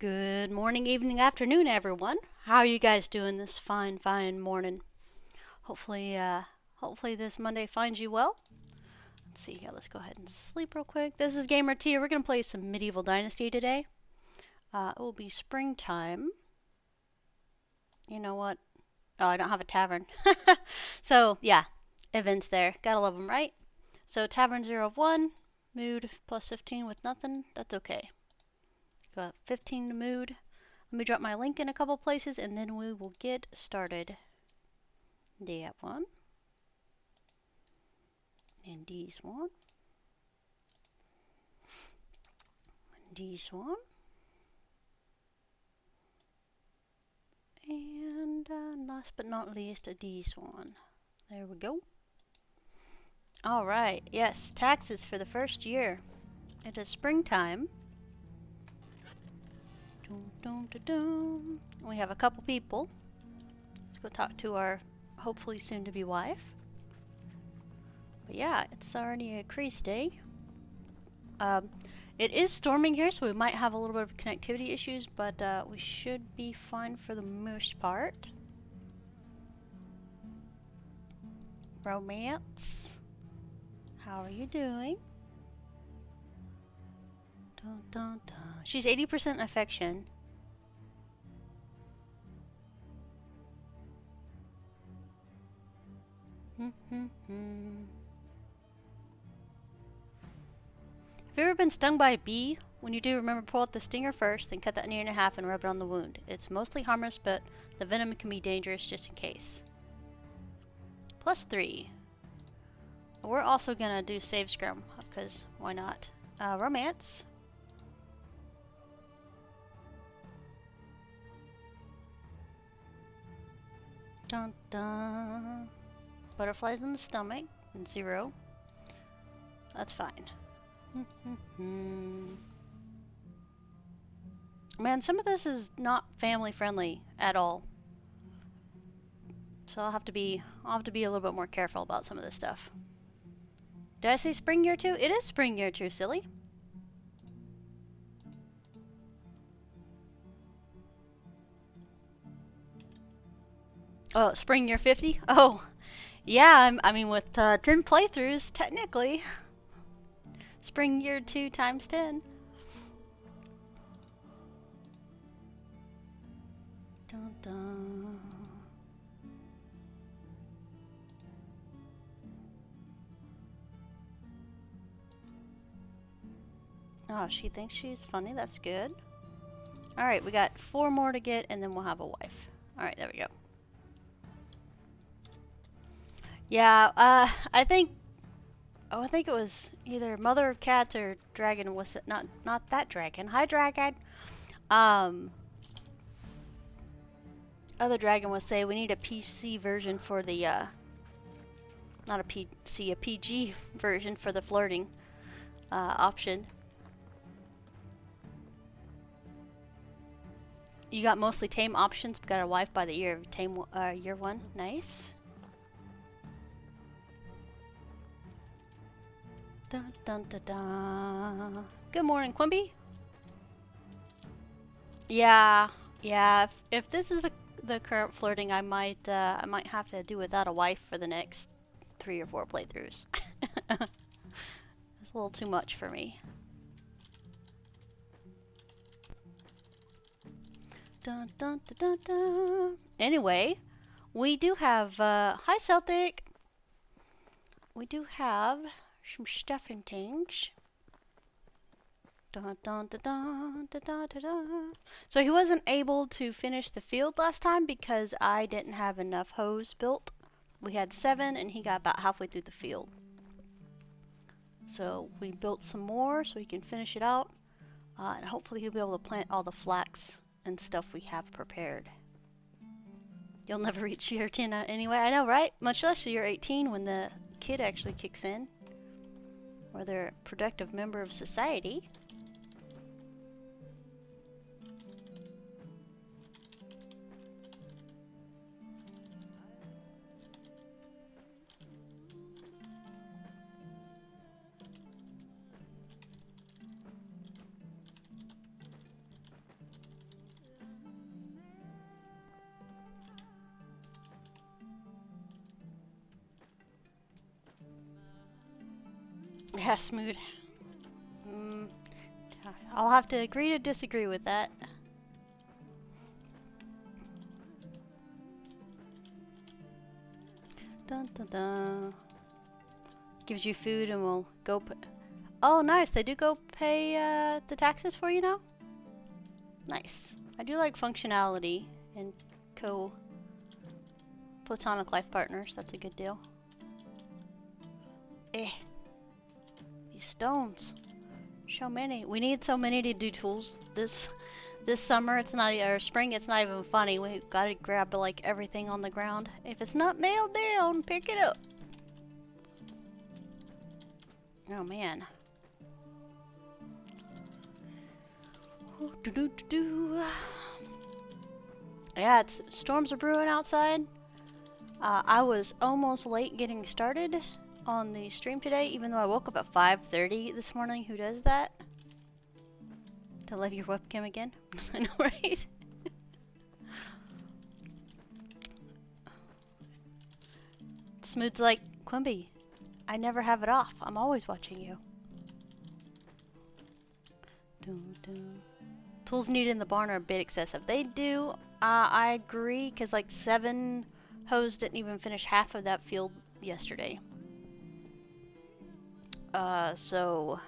Good morning, evening, afternoon, everyone. How are you guys doing this fine morning? Hopefully, hopefully this Monday finds you well. Let's see here. Let's go ahead and sleep real quick. This is Gamer T. We're gonna play some medieval Dynasty today. It will be springtime. You know what? Oh, I don't have a tavern. So yeah, events there. Gotta love them, right? So tavern 0 of 1, mood plus 15 with nothing. That's okay. Got 15 to mood. Let me drop my link in a couple places and then we will get started. That one. And this one. This one. And last but not least, this one. There we go. Alright, yes, taxes for the first year. It is springtime. Dun, dun, dun, dun. We have a couple people. Let's go talk to our hopefully soon to be wife. But yeah, it's already a crazy day. It is storming here, so we might have a little bit of connectivity issues, but we should be fine for the most part. Romance. How are you doing? Dun, dun, dun. She's 80% affection. Have you ever been stung by a bee? When you do, remember pull out the stinger first, then cut that needle in half and rub it on the wound. It's mostly harmless, but the venom can be dangerous just in case. +3. We're also gonna do save scrum, because why not? Romance. Dun dun. Butterflies in the stomach. 0. That's fine. Man, some of this is not family friendly at all. So I'll have to be a little bit more careful about some of this stuff. Did I say spring year 2? It is spring year 2, silly. Oh, spring year 50? Oh, yeah, I mean with 10 playthroughs, technically. Spring year 2 times 10. Dun dun. Oh, she thinks she's funny. That's good. Alright, we got 4 more to get and then we'll have a wife. Alright, there we go. Yeah, I think it was either Mother of Cats or Dragon was it not that dragon. Hi Dragon. Other dragon would say we need a PC version for the not a PC, a PG version for the flirting option. You got mostly tame options, but got a wife by the year of tame year 1. Nice. Dun, dun, dun, dun. Good morning, Quimby. Yeah. If this is the current flirting, I might have to do without a wife for the next 3 or 4 playthroughs. It's a little too much for me. Dun, dun, dun, dun, dun. Anyway, we do have hi Celtic. We do have some stuff and things. Dun, dun, dun, dun, dun, dun, dun, dun. So he wasn't able to finish the field last time because I didn't have enough hoes built. We had 7 and he got about halfway through the field. So we built some more so he can finish it out. And hopefully he'll be able to plant all the flax and stuff we have prepared. You'll never reach year 10 anyway. I know, right? Much less year 18 when the kid actually kicks in. Or they're a productive member of society. Yeah, smooth. Mm, I'll have to agree to disagree with that. Dun dun dun. Gives you food and we'll go oh, nice. They do go pay the taxes for you now? Nice. I do like functionality and platonic life partners. That's a good deal. Eh. These stones. So many. We need so many to do tools this summer. It's not, or spring, it's not even funny. We gotta grab like everything on the ground. If it's not nailed down, pick it up. Oh man. Yeah, storms are brewing outside. I was almost late getting started on the stream today, even though I woke up at 5:30 this morning. Who does that? To leave your webcam again? I know, right? Smooth's like, Quimby, I never have it off. I'm always watching you. Dun, dun. Tools needed in the barn are a bit excessive. They do. I agree, because like 7 hoes didn't even finish half of that field yesterday. So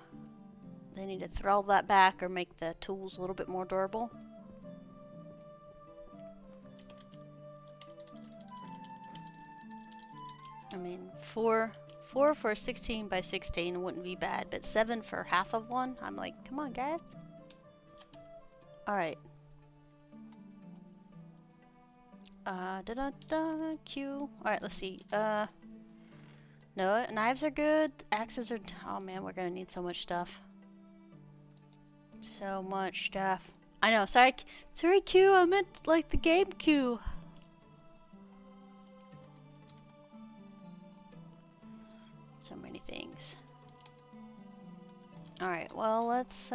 they need to throttle that back or make the tools a little bit more durable. I mean, 4 for a 16 by 16 wouldn't be bad, but 7 for half of one? I'm like, come on, guys. Alright. Q. Alright, let's see. No, knives are good. Axes are... Oh man, we're gonna need so much stuff. So much stuff. I know, sorry Q, I meant like the game Q. So many things. Alright, well, let's,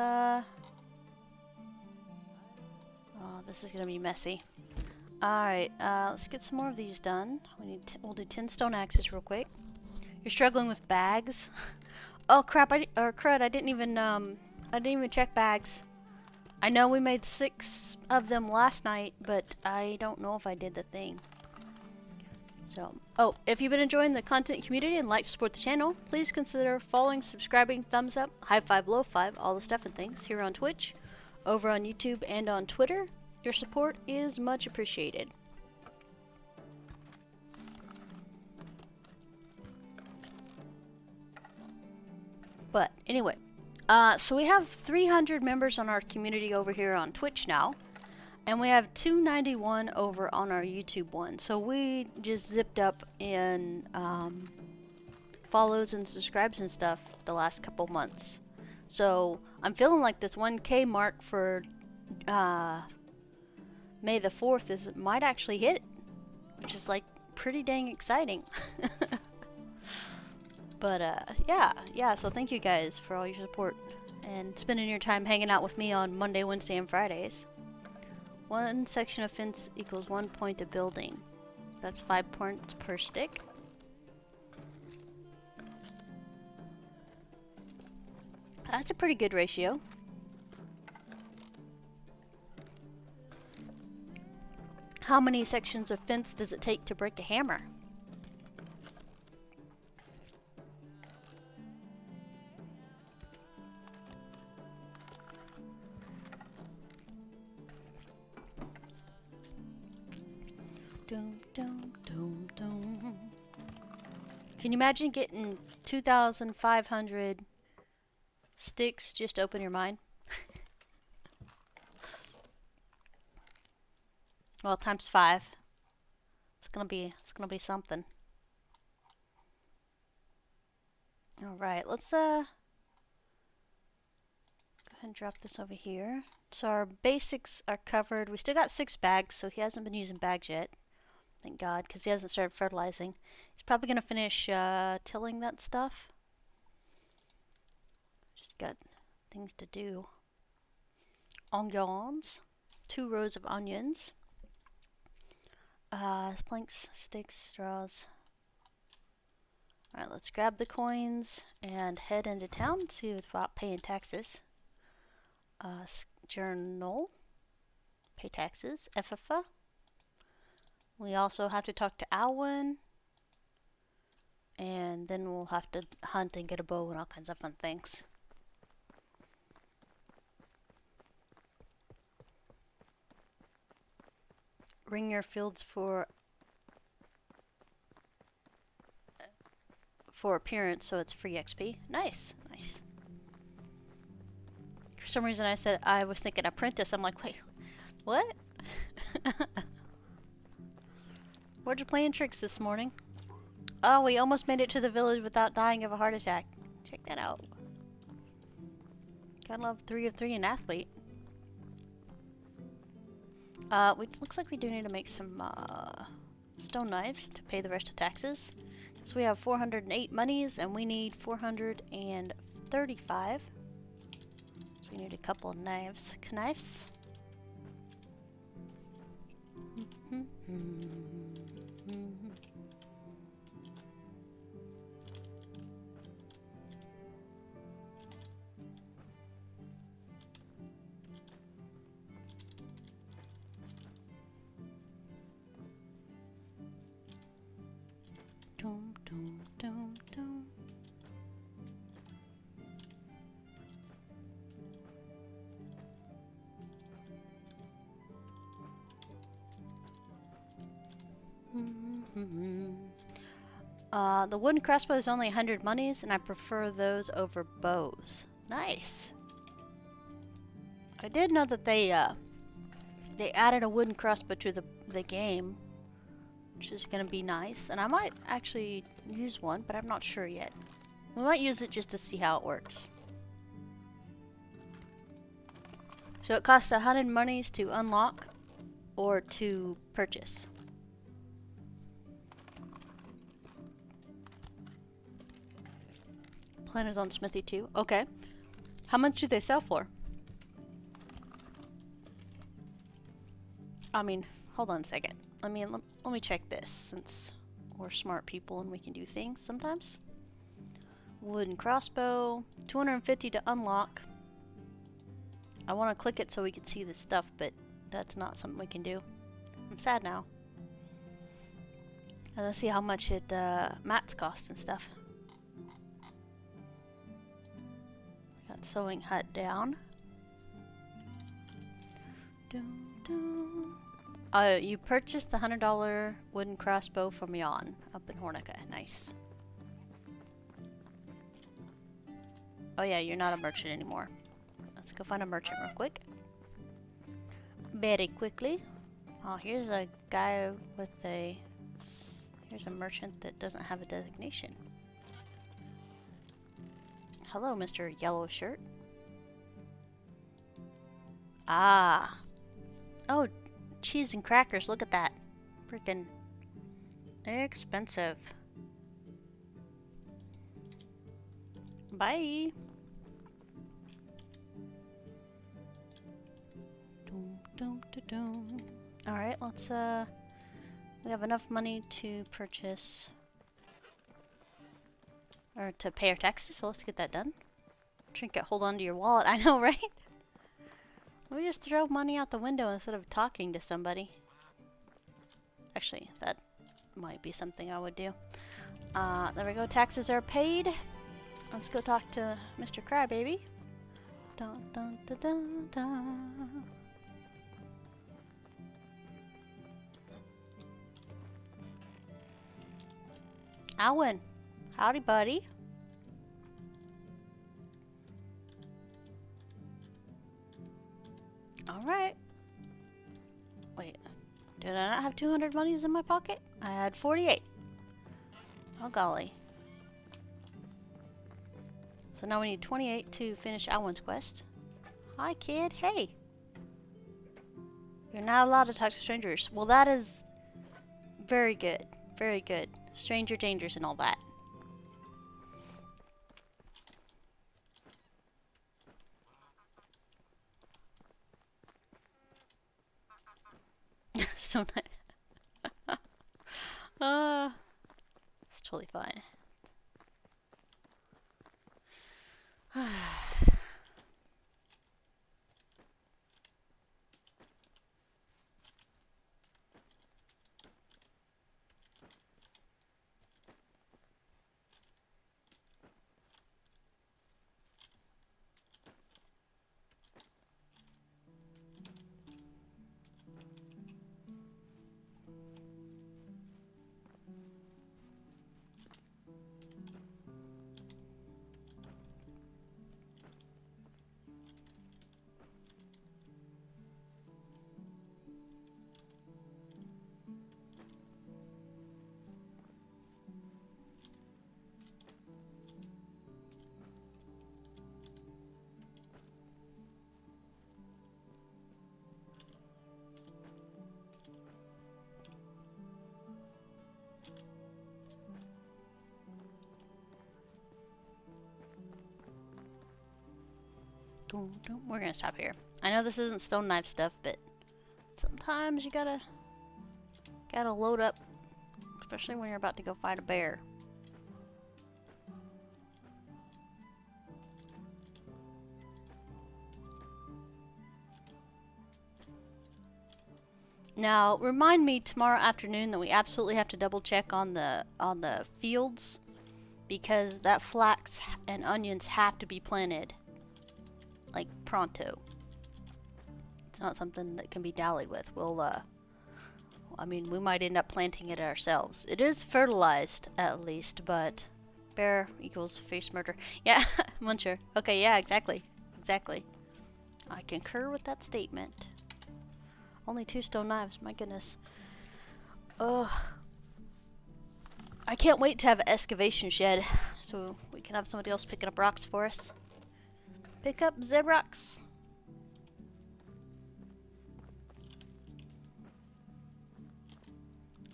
Oh, this is gonna be messy. Alright, let's get some more of these done. We'll do 10 stone axes real quick. You're struggling with bags? Oh crap, crud, I didn't even check bags. I know we made 6 of them last night, but I don't know if I did the thing. So, oh, if you've been enjoying the content community and like to support the channel, please consider following, subscribing, thumbs up, high five, low five, all the stuff and things here on Twitch, over on YouTube, and on Twitter. Your support is much appreciated. But anyway, so we have 300 members on our community over here on Twitch now. And we have 291 over on our YouTube one. So we just zipped up in follows and subscribes and stuff the last couple months. So I'm feeling like this 1K mark for May the 4th might actually hit it, which is like pretty dang exciting. But yeah, so thank you guys for all your support and spending your time hanging out with me on Monday, Wednesday, and Fridays. 1 section of fence equals 1 point of building. That's 5 points per stick. That's a pretty good ratio. How many sections of fence does it take to break a hammer? Dum, dum, dum, dum. Can you imagine getting 2,500 sticks? Just open your mind. Well, times 5. It's gonna be something. All right, let's go ahead and drop this over here. So our basics are covered. We still got 6 bags, so he hasn't been using bags yet. Thank God, because he hasn't started fertilizing. He's probably going to finish tilling that stuff. Just got things to do. Onions. 2 rows of onions. Planks, sticks, straws. Alright, let's grab the coins and head into town to see about paying taxes. Journal. Pay taxes. FFA. We also have to talk to Alwyn. And then we'll have to hunt and get a bow and all kinds of fun things. Ring your fields for appearance, so it's free XP. Nice, nice. For some reason I was thinking apprentice. I'm like, wait, what? We're just playing tricks this morning. Oh, we almost made it to the village without dying of a heart attack. Check that out. Gotta love 3 of 3 an athlete. Looks like we do need to make some stone knives to pay the rest of taxes. So we have 408 monies and we need 435. So we need a couple of knives. Knives? Dum, dum, dum, dum. The wooden crossbow is only 100 monies, and I prefer those over bows. Nice. I did know that they added a wooden crossbow to the game, which is gonna be nice. And I might actually use one, but I'm not sure yet. We might use it just to see how it works. So it costs 100 monies to unlock or to purchase. Planners on Smithy too. Okay. How much do they sell for? I mean, hold on a second. Let me check this, since we're smart people and we can do things sometimes. Wooden crossbow, 250 to unlock. I want to click it so we can see this stuff, but that's not something we can do. I'm sad now. And let's see how much it mats cost and stuff. Got sewing hut down. Dum, dum. You purchased the $100 wooden crossbow from Jan up in Hornica. Nice. Oh yeah, you're not a merchant anymore. Let's go find a merchant real quick. Very quickly. Oh, here's a guy with a... Here's a merchant that doesn't have a designation. Hello, Mr. Yellow Shirt. Ah. Oh, cheese and crackers. Look at that. Freaking expensive. Bye. Alright, let's we have enough money to purchase or to pay our taxes, so let's get that done. Trinket, hold on to your wallet. I know, right? We just throw money out the window instead of talking to somebody. Actually, that might be something I would do. There we go. Taxes are paid. Let's go talk to Mr. Crybaby. Dun, dun, dun, dun, dun. Alwyn. Howdy, buddy. Alright. Wait. Did I not have 200 monies in my pocket? I had 48. Oh, golly. So now we need 28 to finish Alwyn's quest. Hi, kid. Hey. You're not allowed to talk to strangers. Well, that is very good. Very good. Stranger dangers and all that. So nice. It's totally fine. We're gonna stop here. I know this isn't stone knife stuff, but sometimes you gotta load up, especially when you're about to go fight a bear. Now, remind me tomorrow afternoon that we absolutely have to double check on the fields, because that flax and onions have to be planted like pronto. It's not something that can be dallied with. I mean, we might end up planting it ourselves. It is fertilized at least, but bear equals face murder. Yeah, Muncher. Okay, yeah, exactly. I concur with that statement. Only 2 stone knives, my goodness. Ugh. I can't wait to have an excavation shed so we can have somebody else picking up rocks for us. Pick up the rocks.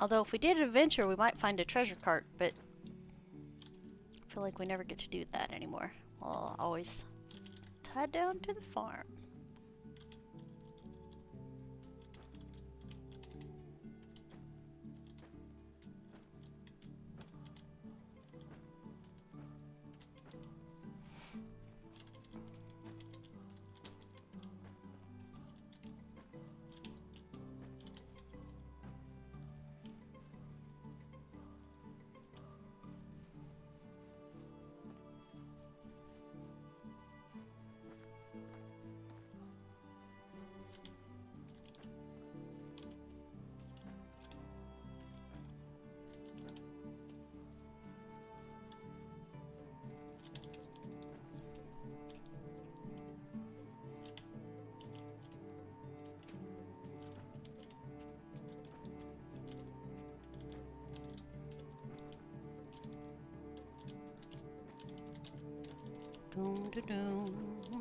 Although if we did an adventure, we might find a treasure cart, but I feel like we never get to do that anymore. We'll always tie down to the farm. Doom, doom,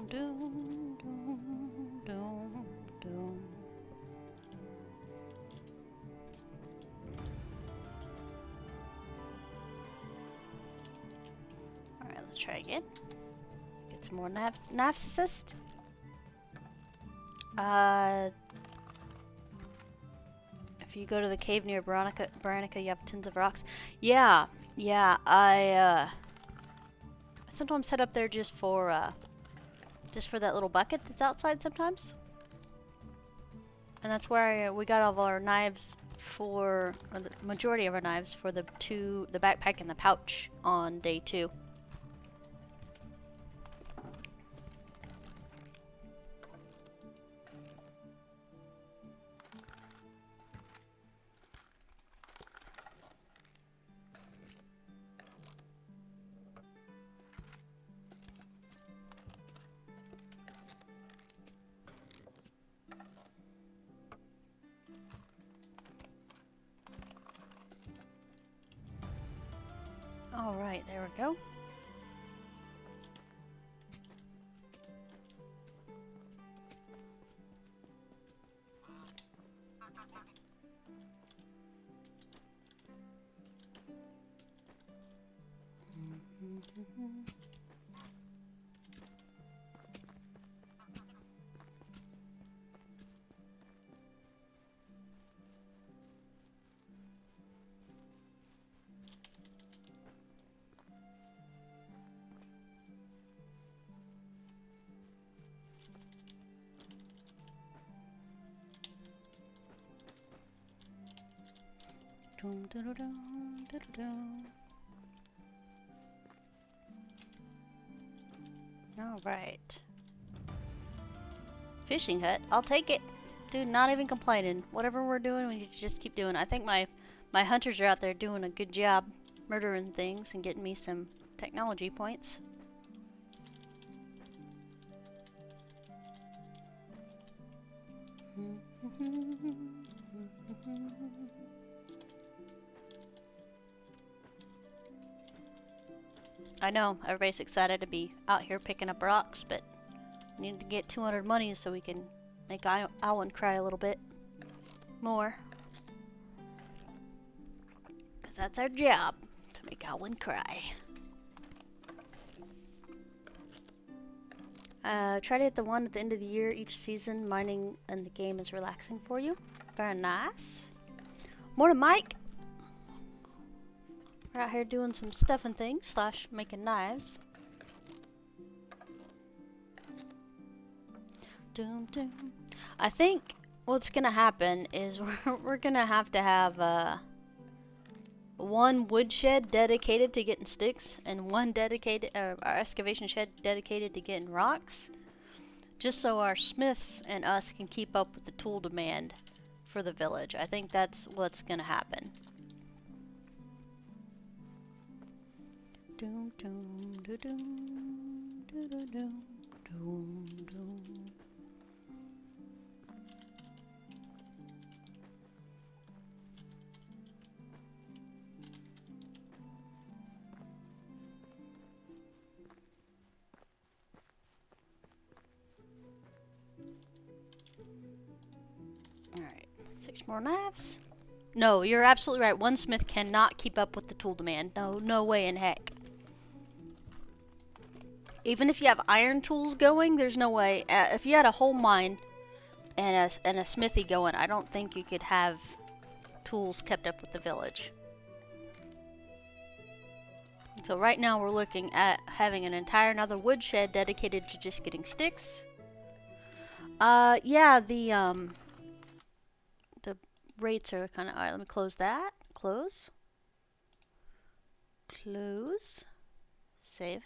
doom, doom, doom, doom. Alright, let's try again. Get some more knives assist. If you go to the cave near Veronica, you have tons of rocks. Yeah, I sometimes head up there just for that little bucket that's outside sometimes. And that's where we got all of our knives or the majority of our knives for the backpack and the pouch on day 2. Alright, there we go. Alright. Fishing hut. I'll take it. Dude, not even complaining. Whatever we're doing, we need to just keep doing. I think my hunters are out there doing a good job murdering things and getting me some technology points. I know, everybody's excited to be out here picking up rocks, but we need to get 200 monies so we can make Alan cry a little bit more. Because that's our job, to make Alan cry. Try to hit the one at the end of the year each season. Mining in the game is relaxing for you. Very nice. Morning, Mike. We're out here doing some stuff and things / making knives. Doom doom. I think what's gonna happen is we're gonna have to have one woodshed dedicated to getting sticks and one dedicated our excavation shed dedicated to getting rocks, just so our smiths and us can keep up with the tool demand for the village. I think that's what's gonna happen. Doom doom doom doom doom doom doom doom. Alright, 6 more knives. No, you're absolutely right. One smith cannot keep up with the tool demand. No way in heck. Even if you have iron tools going, there's no way. If you had a whole mine and a smithy going, I don't think you could have tools kept up with the village. So right now we're looking at having an entire another woodshed dedicated to just getting sticks. Yeah, the rates are kind of... Alright, let me close that. Close. Close. Save.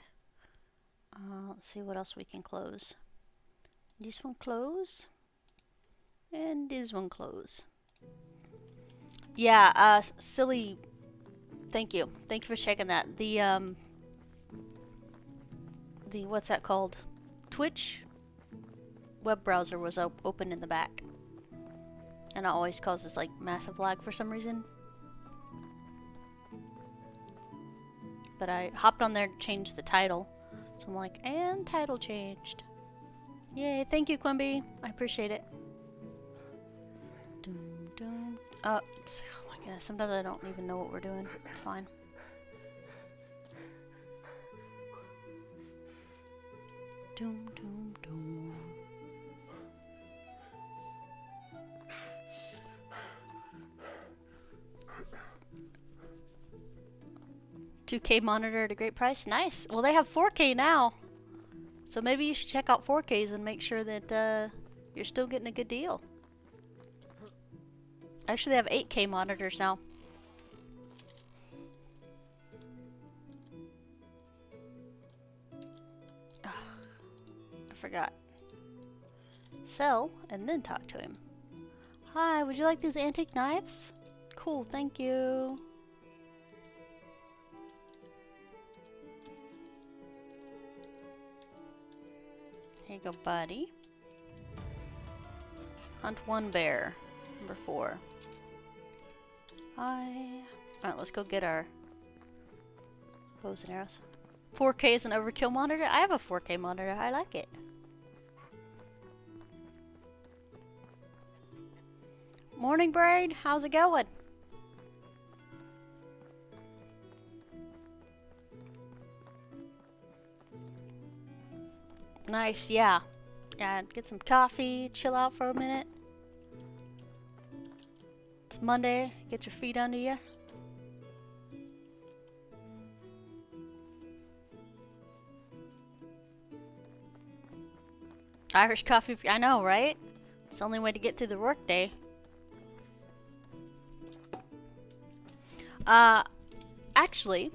Let's see what else we can close. This one close. And this one close. Yeah, silly... Thank you. Thank you for checking that. The what's that called? Twitch web browser was open in the back. And it always causes like massive lag for some reason. But I hopped on there to change the title. So I'm like, and title changed. Yay, thank you, Quimby. I appreciate it. Doom, doom. Oh my goodness, sometimes I don't even know what we're doing. It's fine. Doom, doom, doom. 2K monitor at a great price. Nice. Well, they have 4K now. So maybe you should check out 4Ks and make sure that you're still getting a good deal. Actually, they have 8K monitors now. Oh, I forgot. Sell and then talk to him. Hi, would you like these antique knives? Cool, thank you. Here you go, buddy. Hunt one bear. Number 4. Alright, let's go get our bows and arrows. 4K is an overkill monitor? I have a 4K monitor. I like it. Morning, Braid. How's it going? Nice, yeah. Yeah, get some coffee, chill out for a minute. It's Monday, get your feet under you. Irish coffee, I know, right? It's the only way to get through the workday. Actually,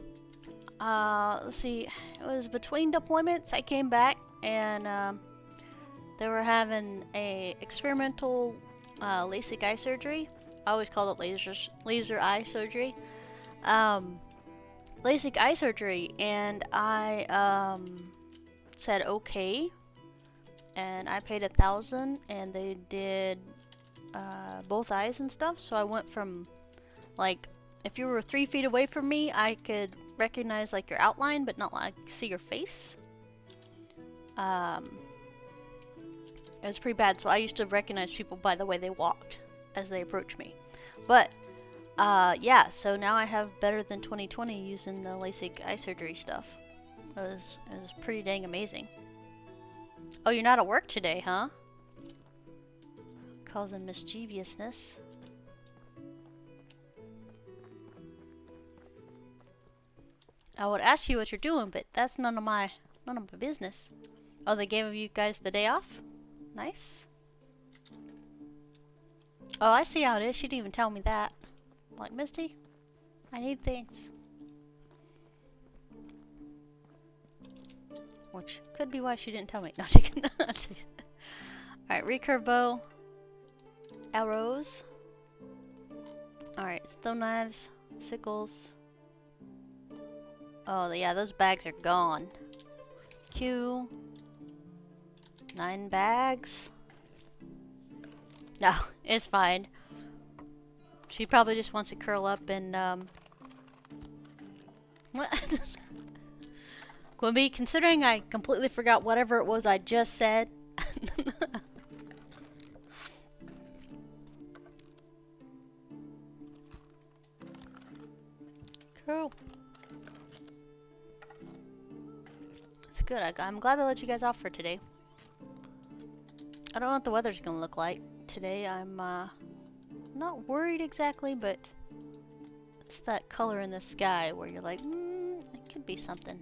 let's see, it was between deployments. I came back and they were having a experimental LASIK eye surgery. I always called it laser eye surgery. LASIK eye surgery, and I said okay, and I paid $1,000, and they did both eyes and stuff. So I went from, like, if you were 3 feet away from me, I could recognize like your outline, but not like see your face. It was pretty bad. So I used to recognize people by the way they walked as they approached me. But yeah, so now I have better than 20/20 using the LASIK eye surgery stuff. It was pretty dang amazing. Oh, you're not at work today, huh? Causing mischievousness. I would ask you what you're doing, but that's none of my business. Oh, they gave you guys the day off? Nice. Oh, I see how it is. She didn't even tell me that. Like, Misty, I need things. Which could be why she didn't tell me. No, she can. Alright, recurve bow. Arrows. Alright, stone knives. Sickles. Oh, yeah, those bags are gone. Q. 9 bags. No, it's fine. She probably just wants to curl up and, What? Quimby, considering I completely forgot whatever it was I just said. Cool. It's good. I'm glad they let you guys off for today. I don't know what the weather's gonna look like today. I'm not worried exactly, but it's that color in the sky where you're like, it could be something.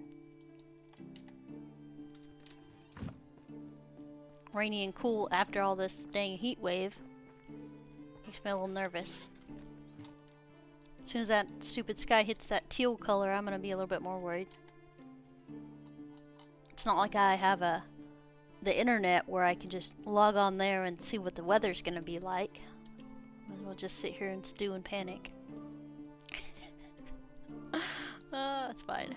Rainy and cool after all this dang heat wave. Makes me a little nervous. As soon as that stupid sky hits that teal color, I'm gonna be a little bit more worried. It's not like I have the internet where I can just log on there and see what the weather's gonna be like. We'll just sit here and stew and panic. That's fine.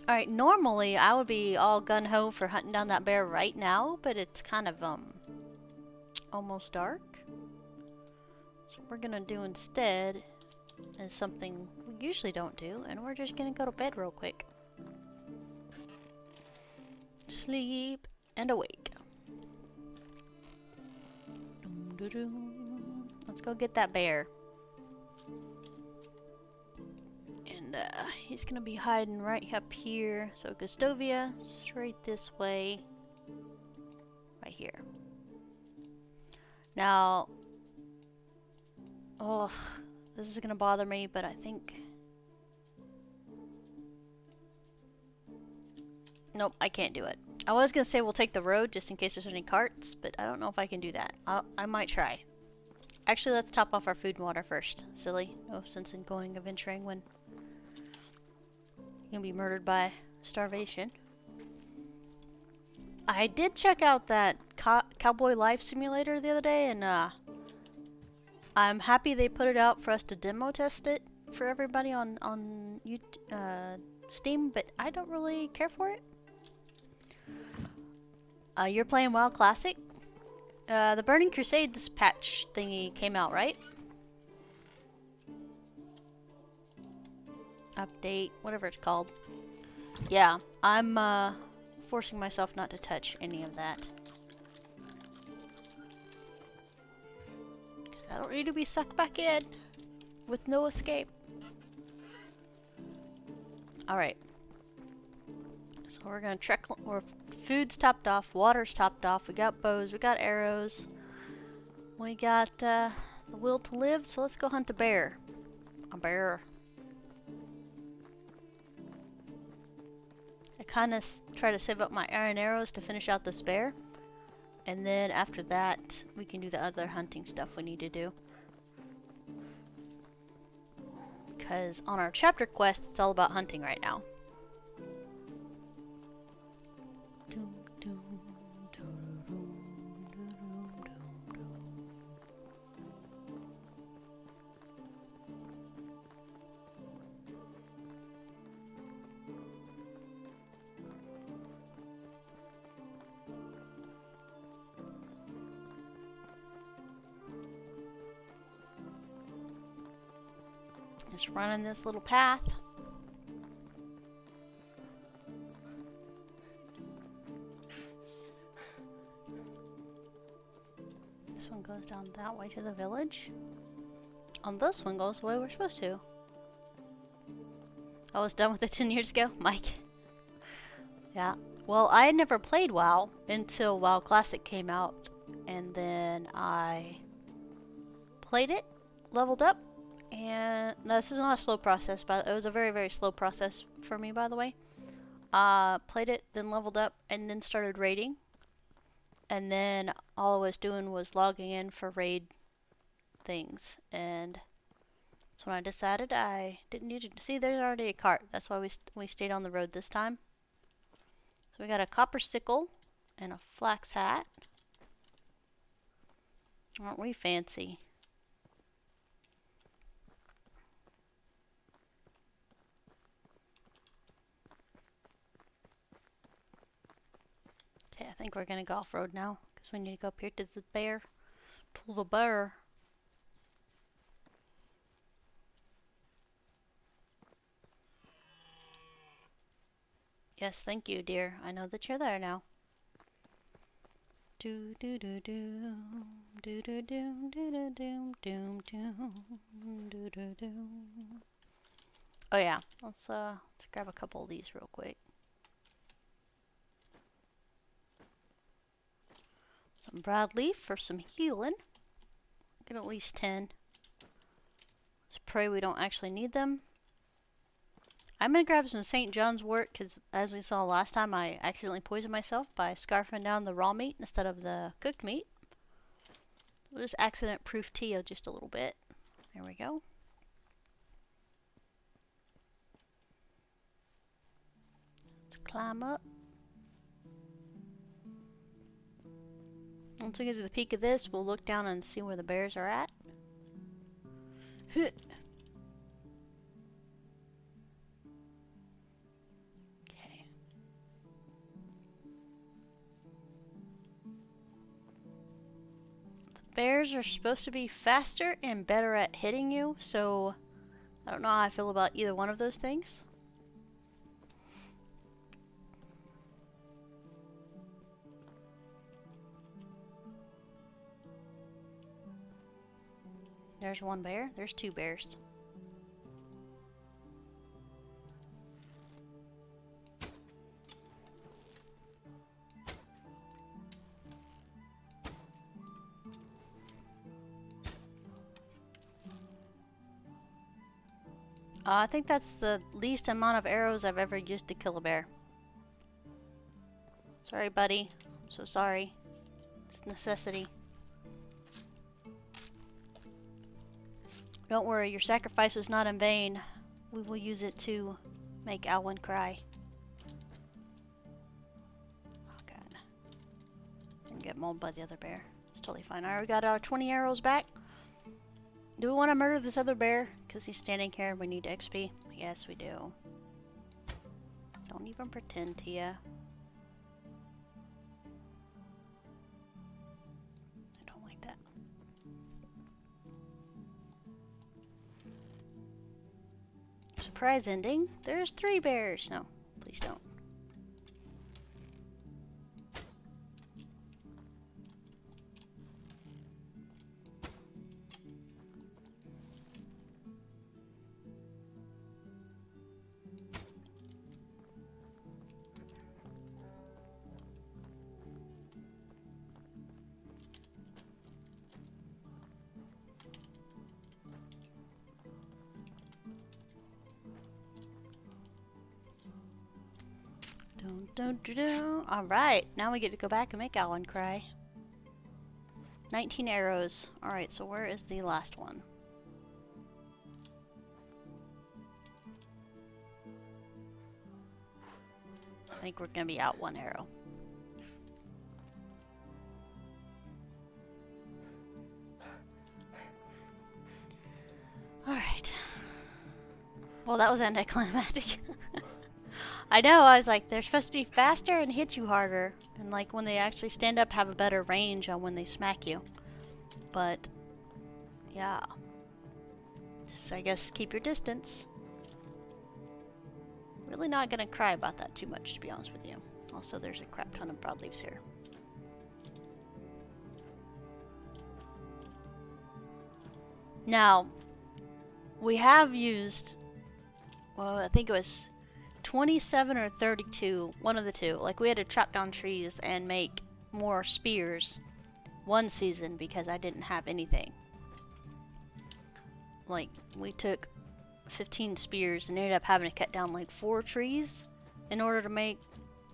Alright, normally I would be all gun-ho for hunting down that bear right now, but it's kind of, almost dark. So what we're gonna do instead is something we usually don't do, and we're just gonna go to bed real quick. Sleep and awake. Let's go get that bear. And he's gonna be hiding right up here. So Gustovia, straight this way. Right here. Now, oh, this is gonna bother me, but I think... Nope, I can't do it. I was gonna say we'll take the road just in case there's any carts, but I don't know if I can do that. I might try. Actually, let's top off our food and water first. Silly. No sense in going adventuring when you're gonna be murdered by starvation. I did check out that Cowboy Life Simulator the other day, and I'm happy they put it out for us to demo test it for everybody on Steam, but I don't really care for it. You're playing WoW Classic? The Burning Crusades patch thingy came out, right? Update, whatever it's called. Yeah, I'm forcing myself not to touch any of that. I don't need to be sucked back in with no escape. Alright. So we're gonna trek. Food's topped off, water's topped off, we got bows, we got arrows, we got the will to live, so let's go hunt a bear. A bear. I kind of try to save up my iron arrows to finish out this bear, and then after that we can do the other hunting stuff we need to do. Because on our chapter quest it's all about hunting right now. Just running this little path. This one goes down that way to the village. On this one goes the way we're supposed to. I was done with it 10 years ago, Mike. Yeah. Well, I had never played WoW until WoW Classic came out, and then I played it, leveled up, and no, this is not a slow process, but it was a very, very slow process for me, by the way. Played it, then leveled up, and then started raiding. And then all I was doing was logging in for raid things, and that's when I decided I didn't need to see. There's already a cart. That's why we stayed on the road this time. So we got a copper sickle and a flax hat. Aren't we fancy? Okay, I think we're gonna go off road now because we need to go up here to the bear. To the bear. Yes, thank you, dear. I know that you're there now. Do do do do do do do do do do do do do do. Oh yeah, let's grab a couple of these real quick. Some broadleaf for some healing. Get at least 10. Let's pray we don't actually need them. I'm gonna grab some St. John's wort because, as we saw last time, I accidentally poisoned myself by scarfing down the raw meat instead of the cooked meat. We'll just accident-proof Tia just a little bit. There we go. Let's climb up. Once we get to the peak of this, we'll look down and see where the bears are at. Bears are supposed to be faster and better at hitting you, so I don't know how I feel about either one of those things. There's one bear. There's two bears. I think that's the least amount of arrows I've ever used to kill a bear. Sorry, buddy. I'm so sorry. It's necessity. Don't worry, your sacrifice was not in vain. We will use it to make Alwyn cry. Oh god. Didn't get mauled by the other bear. It's totally fine. Alright, we got our 20 arrows back. Do we want to murder this other bear? Because he's standing here and we need XP? Yes, we do. Don't even pretend, Tia. I don't like that. Surprise ending. There's 3 bears. No, please don't. Alright, now we get to go back and make Alwyn cry. 19 arrows. Alright, so where is the last one? I think we're gonna be out 1 arrow. Alright. Well, that was anticlimactic. I know, I was like, they're supposed to be faster and hit you harder. And like when they actually stand up, have a better range on when they smack you. But, yeah. Just, I guess, keep your distance. Really not gonna cry about that too much, to be honest with you. Also, there's a crap ton of broadleaves here. Now, we have used... well, I think it was 27 or 32, one of the two. Like, we had to chop down trees and make more spears one season because I didn't have anything. Like, we took 15 spears and ended up having to cut down like 4 trees in order to make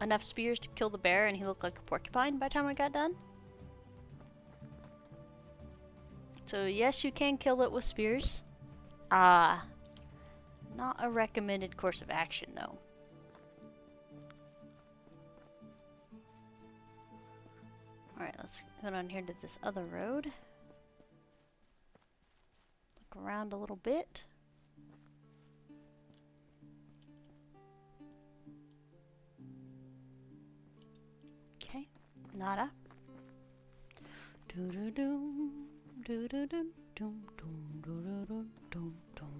enough spears to kill the bear, and he looked like a porcupine by the time I got done. So yes, you can kill it with spears. Not a recommended course of action though. Alright, let's go down here to this other road. Look around a little bit. Okay, nada. Do-do-doom, do-do-doom, doom, doom, do-do-doom, doom, doom.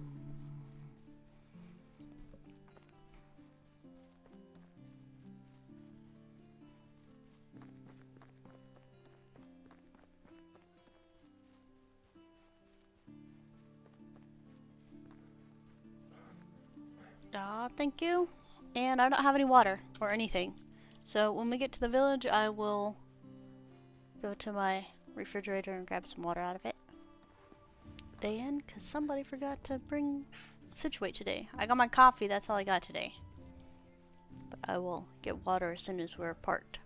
Thank you. And I don't have any water or anything. So when we get to the village, I will go to my refrigerator and grab some water out of it. And because somebody forgot to bring Situate today. I got my coffee, that's all I got today. But I will get water as soon as we're parked.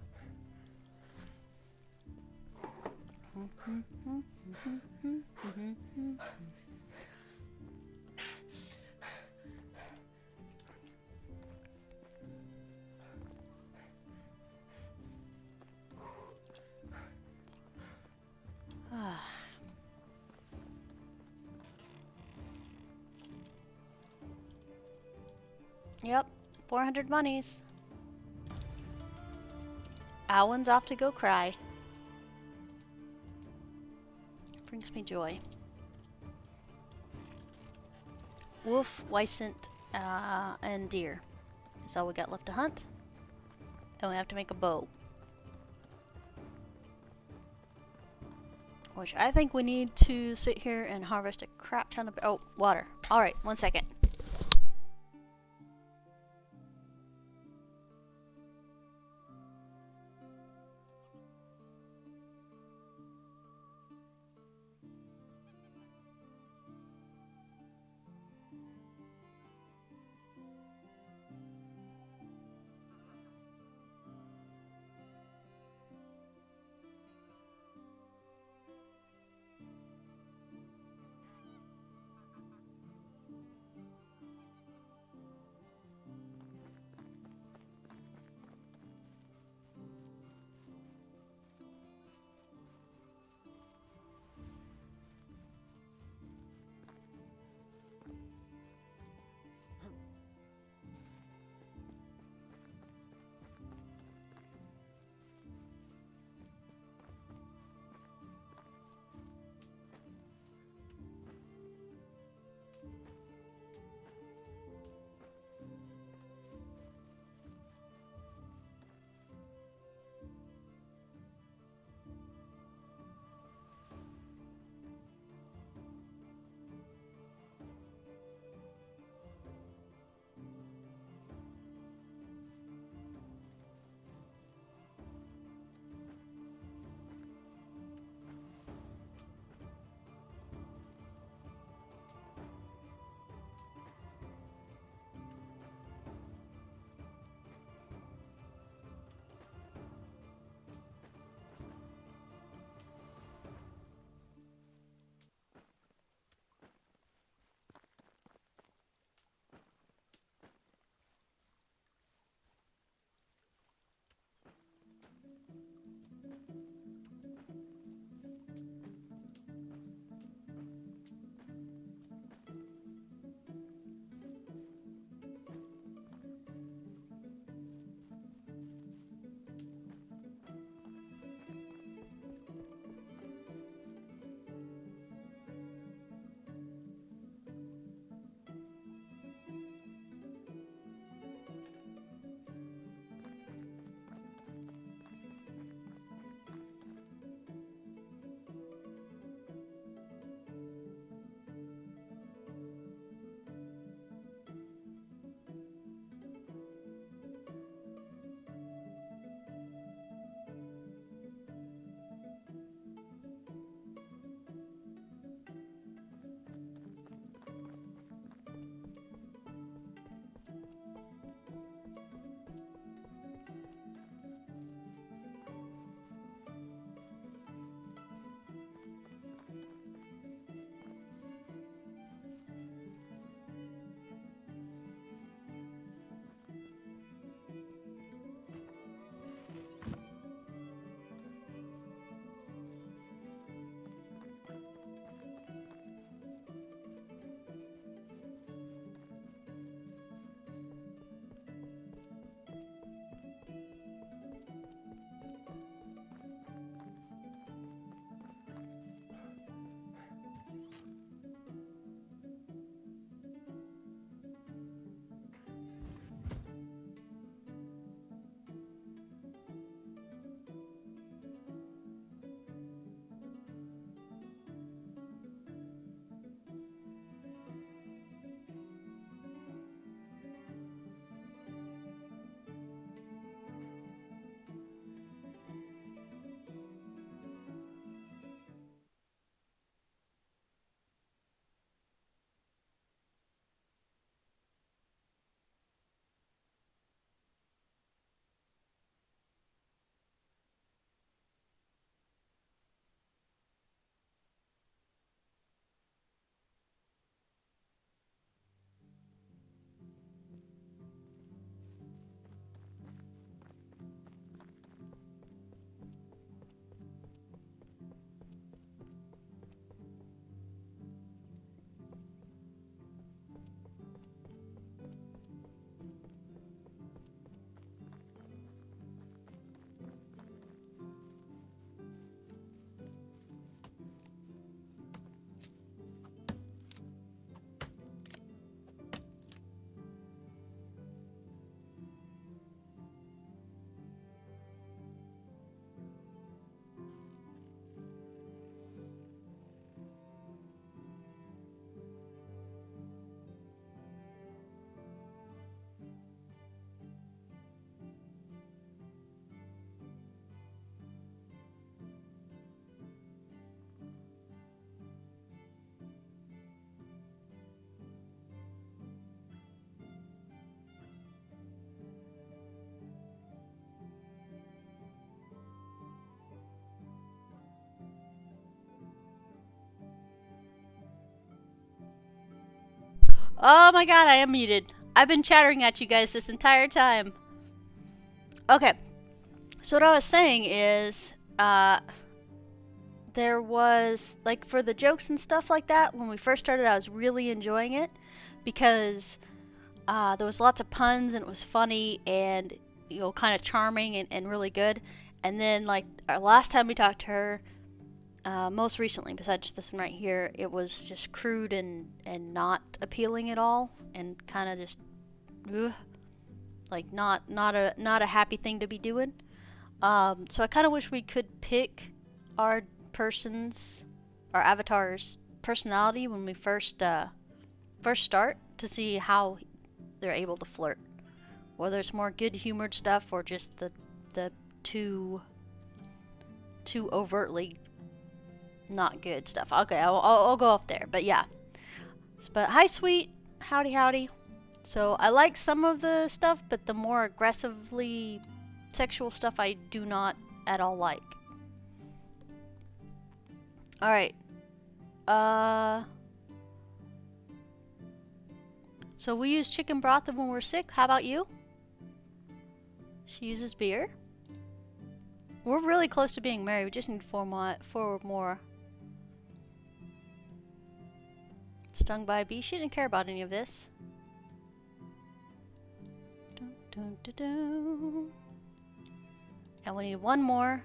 Yep, 400 monies. Alan's off to go cry. Brings me joy. Wolf, Wysant, and deer. That's all we got left to hunt. And we have to make a bow. Which I think we need to sit here and harvest a crap ton of... Oh, water. Alright, 1 second. Oh my god, I am muted. I've been chattering at you guys this entire time. Okay. So what I was saying is, there was, like, for the jokes and stuff like that, when we first started, I was really enjoying it because there was lots of puns and it was funny and, you know, kind of charming and really good. And then, like, our last time we talked to her, most recently, besides this one right here, it was just crude and not appealing at all, and kind of just, ugh, like not a happy thing to be doing. So I kind of wish we could pick our avatar's personality when we first start to see how they're able to flirt, whether it's more good-humored stuff or just the too overtly not good stuff. Okay, I'll go off there, but yeah. But hi, sweet, howdy. So I like some of the stuff, but the more aggressively sexual stuff I do not at all like. Alright. So we use chicken broth when we're sick. How about you? She uses beer. We're really close to being married. We just need four more. Stung by a bee. She didn't care about any of this. Dun, dun, dun, dun. And we need one more.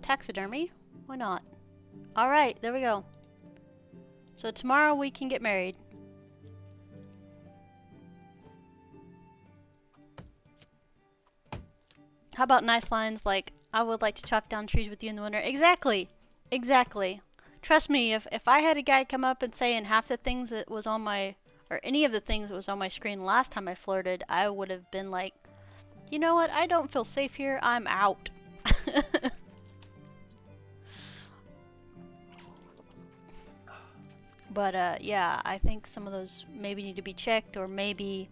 Taxidermy? Why not? Alright, there we go. So tomorrow we can get married. How about nice lines like, I would like to chop down trees with you in the winter? Exactly! Exactly. Trust me, if I had a guy come up and say in half the things that was on my, or any of the things that was on my screen last time I flirted, I would have been like, you know what, I don't feel safe here, I'm out. But yeah, I think some of those maybe need to be checked, or maybe,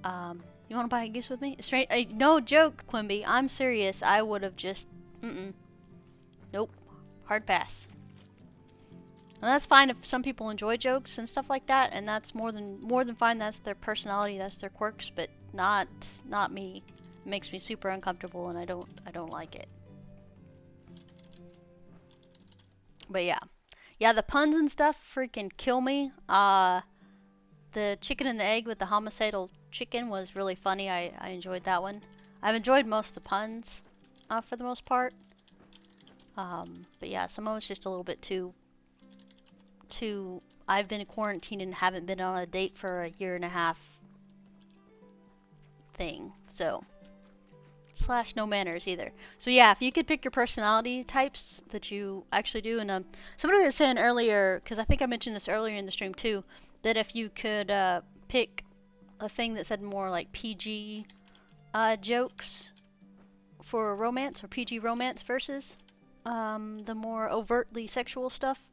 you want to buy a goose with me? Straight, no joke, Quimby, I'm serious. I would have just, nope, hard pass. And that's fine if some people enjoy jokes and stuff like that, and that's more than fine. That's their personality, that's their quirks, but not me. It makes me super uncomfortable, and I don't like it. But yeah. Yeah, the puns and stuff freaking kill me. The chicken and the egg with the homicidal chicken was really funny. I enjoyed that one. I've enjoyed most of the puns, for the most part. But yeah, some of it's just a little bit too... I've been in quarantine and haven't been on a date for a year and a half thing. So... / no manners either. So yeah, if you could pick your personality types that you actually do, and somebody was saying earlier, because I think I mentioned this earlier in the stream too, that if you could pick a thing that said more like PG jokes for romance, or PG romance versus the more overtly sexual stuff,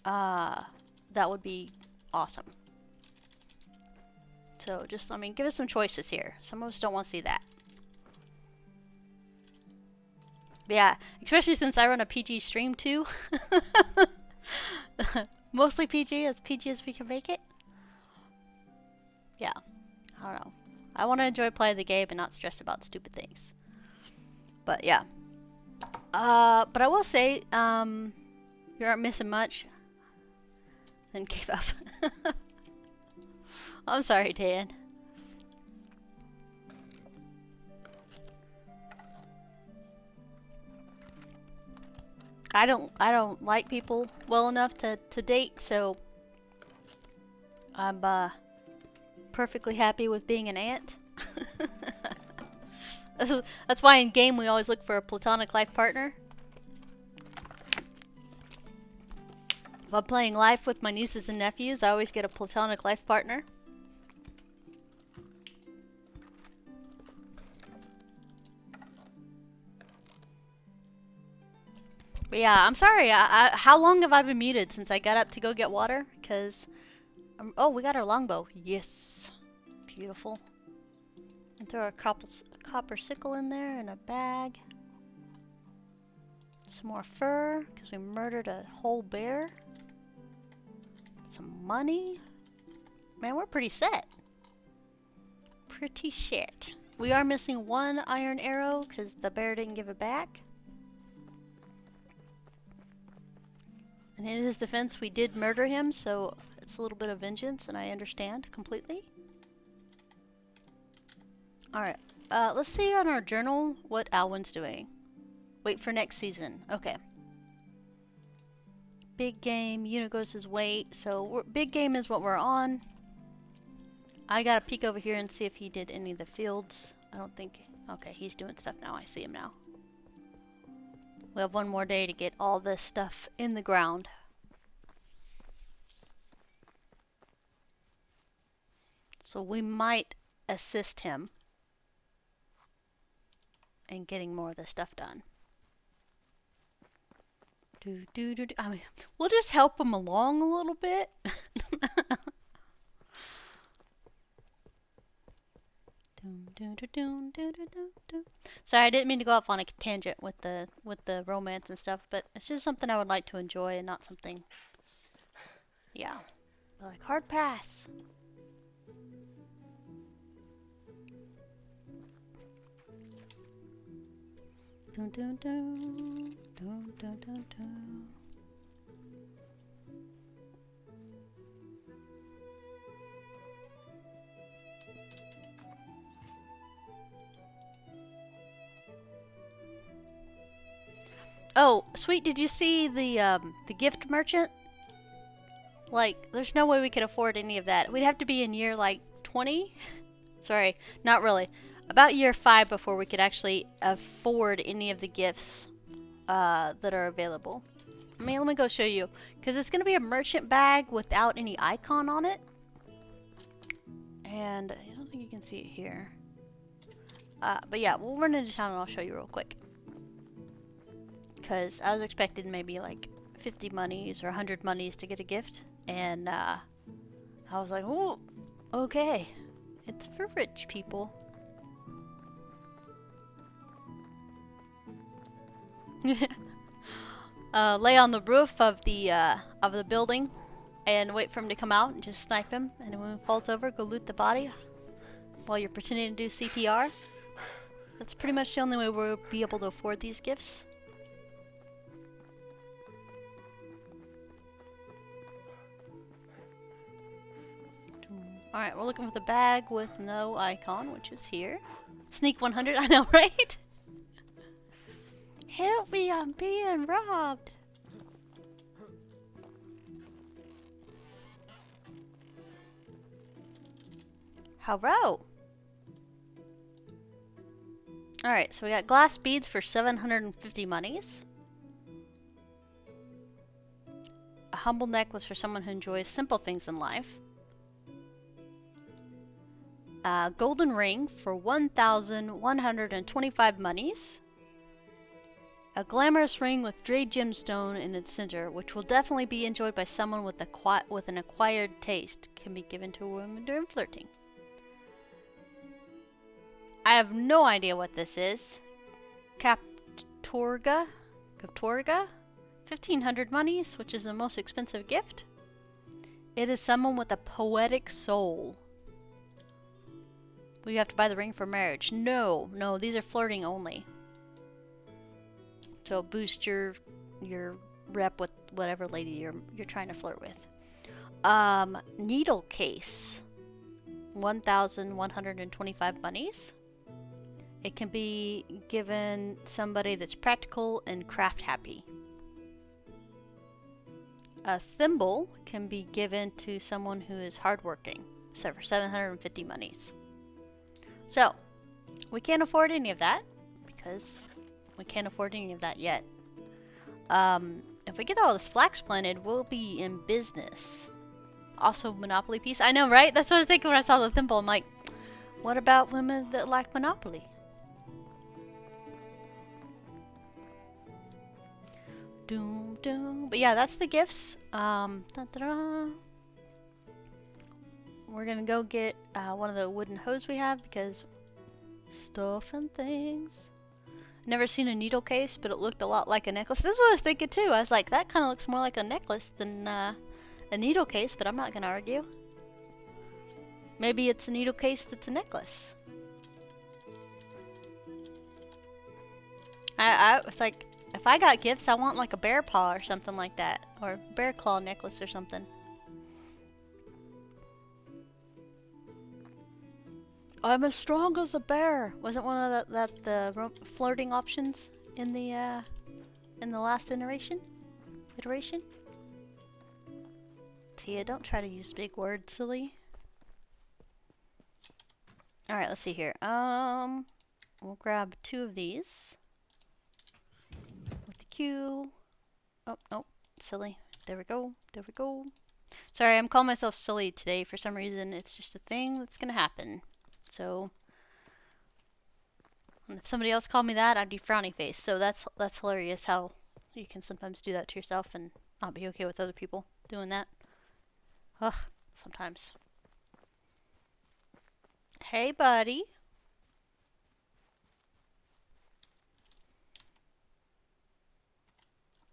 that would be awesome. So just, I mean, give us some choices here. Some of us don't want to see that. But yeah, especially since I run a PG stream too. Mostly PG as we can make it. Yeah, I don't know. I want to enjoy playing the game and not stress about stupid things. But yeah. But I will say, you aren't missing much. Then gave up. I'm sorry, Dan. I don't like people well enough to date, so I'm perfectly happy with being an ant. That's why in game we always look for a platonic life partner. If I'm playing life with my nieces and nephews, I always get a platonic life partner. But yeah, I'm sorry. How long have I been muted since I got up to go get water? Because, oh, we got our longbow. Yes. Beautiful. And throw a copper sickle in there and a bag. Some more fur, because we murdered a whole bear. Some money. Man, we're pretty set. Pretty shit. We are missing one iron arrow, because the bear didn't give it back. And in his defense, we did murder him, so it's a little bit of vengeance, and I understand completely. Alright, let's see on our journal what Alwyn's doing. Wait for next season. Okay. Big game, unit goes his weight, so big game is what we're on. I gotta peek over here and see if he did any of the fields. I don't think... Okay, he's doing stuff now. I see him now. We have one more day to get all this stuff in the ground. So we might assist him in getting more of the stuff done. I mean, we'll just help him along a little bit. Sorry, I didn't mean to go off on a tangent with the romance and stuff, but it's just something I would like to enjoy and not something. Yeah, like hard pass. Dun, dun, dun, dun, dun, dun, dun. Oh, sweet, did you see the gift merchant? Like, there's no way we could afford any of that. We'd have to be in year, like, 20? Sorry, not really. About year 5 before we could actually afford any of the gifts that are available. I mean, let me go show you. Because it's going to be a merchant bag without any icon on it. And I don't think you can see it here. But yeah, we'll run into town and I'll show you real quick. Because I was expecting maybe like 50 monies or 100 monies to get a gift. And I was like, oh, okay. It's for rich people. Lay on the roof of the building and wait for him to come out and just snipe him. And when he falls over, go loot the body while you're pretending to do CPR. That's pretty much the only way we'll be able to afford these gifts. Alright, we're looking for the bag with no icon, which is here. Sneak 100, I know, right? Help me, I'm being robbed. Hello. Alright, so we got glass beads for 750 monies. A humble necklace for someone who enjoys simple things in life. A golden ring for 1,125 monies. A glamorous ring with jade gemstone in its center, which will definitely be enjoyed by someone with an acquired taste, can be given to a woman during flirting. I have no idea what this is. Captorga? 1,500 monies, which is the most expensive gift. It is someone with a poetic soul. Will you have to buy the ring for marriage? No, these are flirting only. So boost your rep with whatever lady you're trying to flirt with. Needle case. 1,125 monies. It can be given somebody that's practical and craft happy. A thimble can be given to someone who is hardworking. So for 750 monies. So, we can't afford any of that because we can't afford any of that yet. If we get all this flax planted, we'll be in business. Also, Monopoly piece. I know, right? That's what I was thinking when I saw the thimble. I'm like, what about women that like Monopoly? Doom, doom. But yeah, that's the gifts. We're gonna go get one of the wooden hoes we have because stuff and things. Never seen a needle case, but it looked a lot like a necklace. This is what I was thinking too. I was like, that kind of looks more like a necklace than a needle case, but I'm not gonna argue. Maybe it's a needle case that's a necklace. I was like, if I got gifts, I want like a bear paw or something like that. Or a bear claw necklace or something. I'm as strong as a bear. Wasn't one of the flirting options in the last iteration? Tia, don't try to use big words, silly. All right, let's see here. We'll grab 2 of these. With the Q. Oh, no, silly. There we go. There we go. Sorry, I'm calling myself silly today for some reason. It's just a thing that's gonna happen. So, if somebody else called me that, I'd be frowny face. So that's hilarious how you can sometimes do that to yourself and not be okay with other people doing that. Ugh, sometimes. Hey, buddy.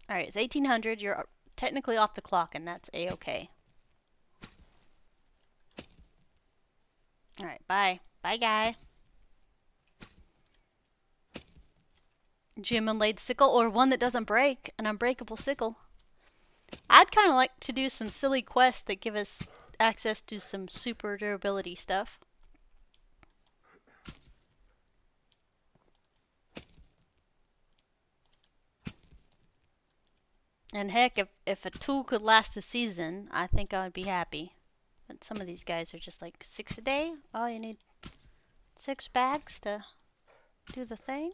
Alright, it's 1800. You're technically off the clock, and that's a-okay. Alright, bye. Bye, guy. Gem inlaid sickle, or one that doesn't break, an unbreakable sickle. I'd kind of like to do some silly quests that give us access to some super durability stuff. And heck, if a tool could last a season, I think I would be happy. But some of these guys are just like 6 a day. Oh, you need 6 bags to do the thing.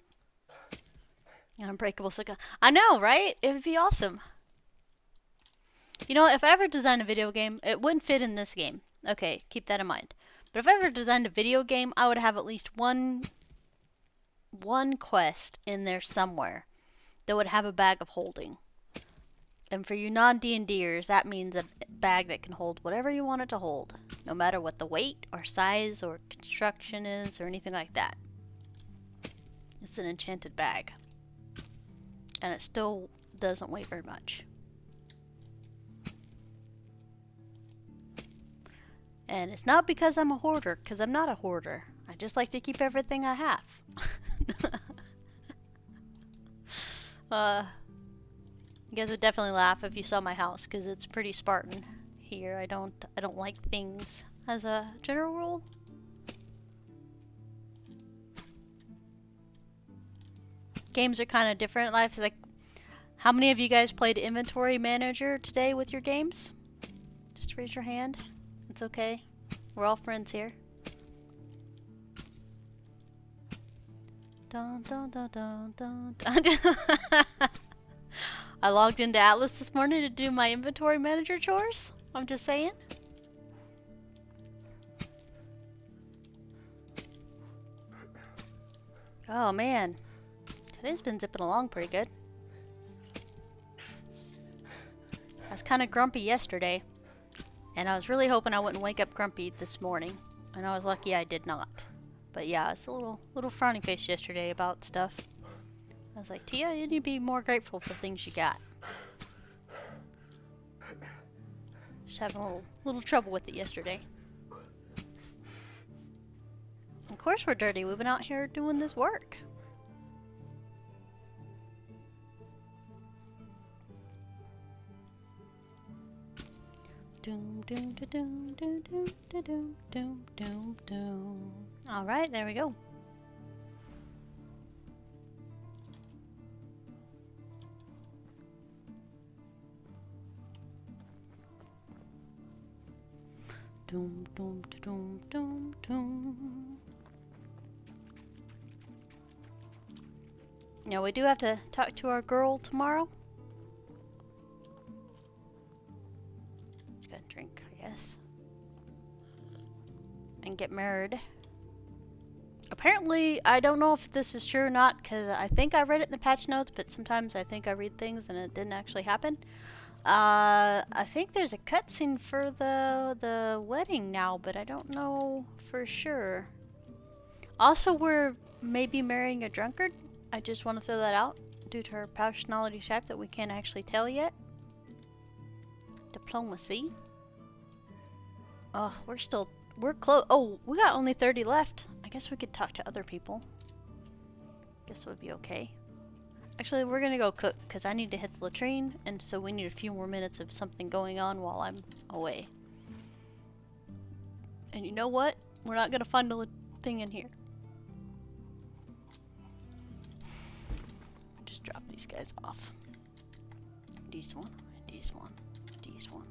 An unbreakable sickle. I know, right? It would be awesome. You know, if I ever designed a video game, it wouldn't fit in this game. Okay, keep that in mind. But if I ever designed a video game, I would have at least one quest in there somewhere that would have a bag of holding. And for you non-D&Ders, that means a bag that can hold whatever you want it to hold. No matter what the weight or size or construction is or anything like that. It's an enchanted bag. And it still doesn't weigh very much. And it's not because I'm a hoarder, because I'm not a hoarder. I just like to keep everything I have. You guys would definitely laugh if you saw my house, because it's pretty Spartan here. I don't like things as a general rule. Games are kind of different. Life is like, how many of you guys played Inventory Manager today with your games? Just raise your hand. It's okay. We're all friends here. Dun, dun, dun, dun, dun, dun. I logged into Atlas this morning to do my Inventory Manager chores. I'm just saying. Oh man. Today's been zipping along pretty good. I was kind of grumpy yesterday. And I was really hoping I wouldn't wake up grumpy this morning. And I was lucky I did not. But yeah, I was a little frowny face yesterday about stuff. I was like, Tia, you need to be more grateful for things you got. Just having a little trouble with it yesterday. Of course we're dirty. We've been out here doing this work. Doom doom da doom doom doom da doom doom doom doom. All right, there we go. Doom doom da doom doom doom. Now we do have to talk to our girl tomorrow. Drink, I guess, and get married. Apparently, I don't know if this is true or not, because I think I read it in the patch notes, but sometimes I think I read things and it didn't actually happen. I think there's a cutscene for the wedding now, but I don't know for sure. Also, we're maybe marrying a drunkard. I just want to throw that out due to her personality type that we can't actually tell yet. Diplomacy. Oh, we're close. Oh, we got only 30 left. I guess we could talk to other people. Guess it would be okay. Actually, we're gonna go cook because I need to hit the latrine, and so we need a few more minutes of something going on while I'm away. And you know what? We're not gonna find a thing in here. Just drop these guys off. These one, these one, these one.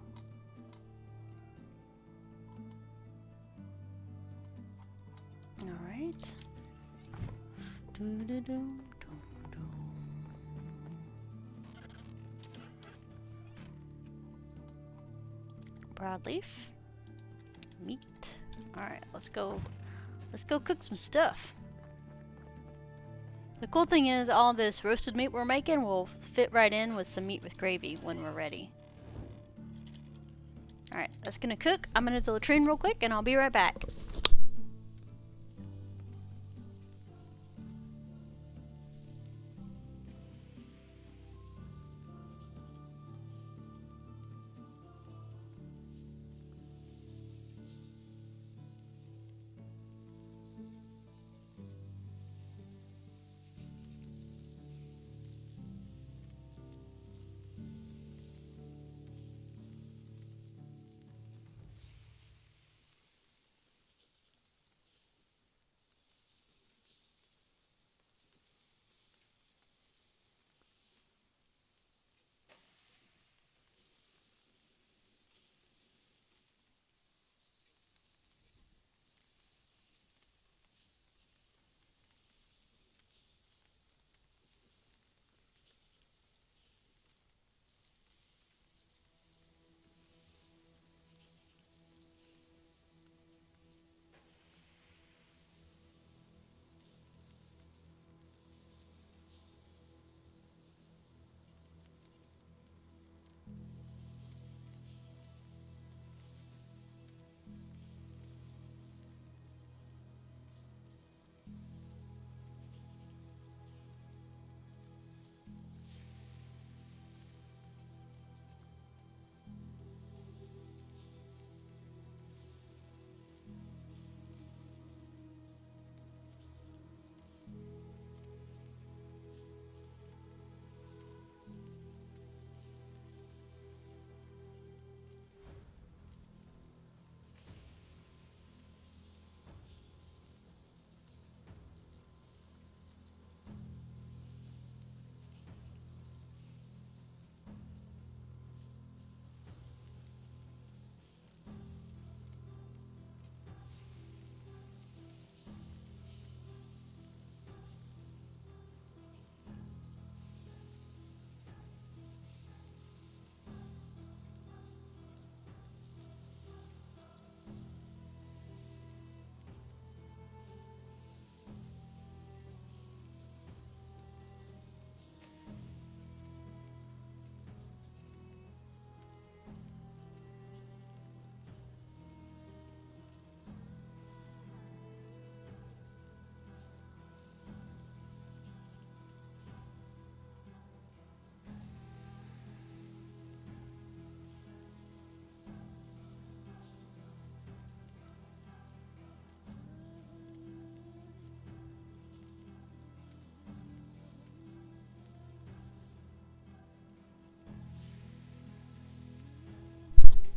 All right. Broadleaf. Meat. Alright, let's go cook some stuff. The cool thing is all this roasted meat we're making will fit right in with some meat with gravy when we're ready. Alright, that's gonna cook. I'm gonna hit the latrine real quick and I'll be right back.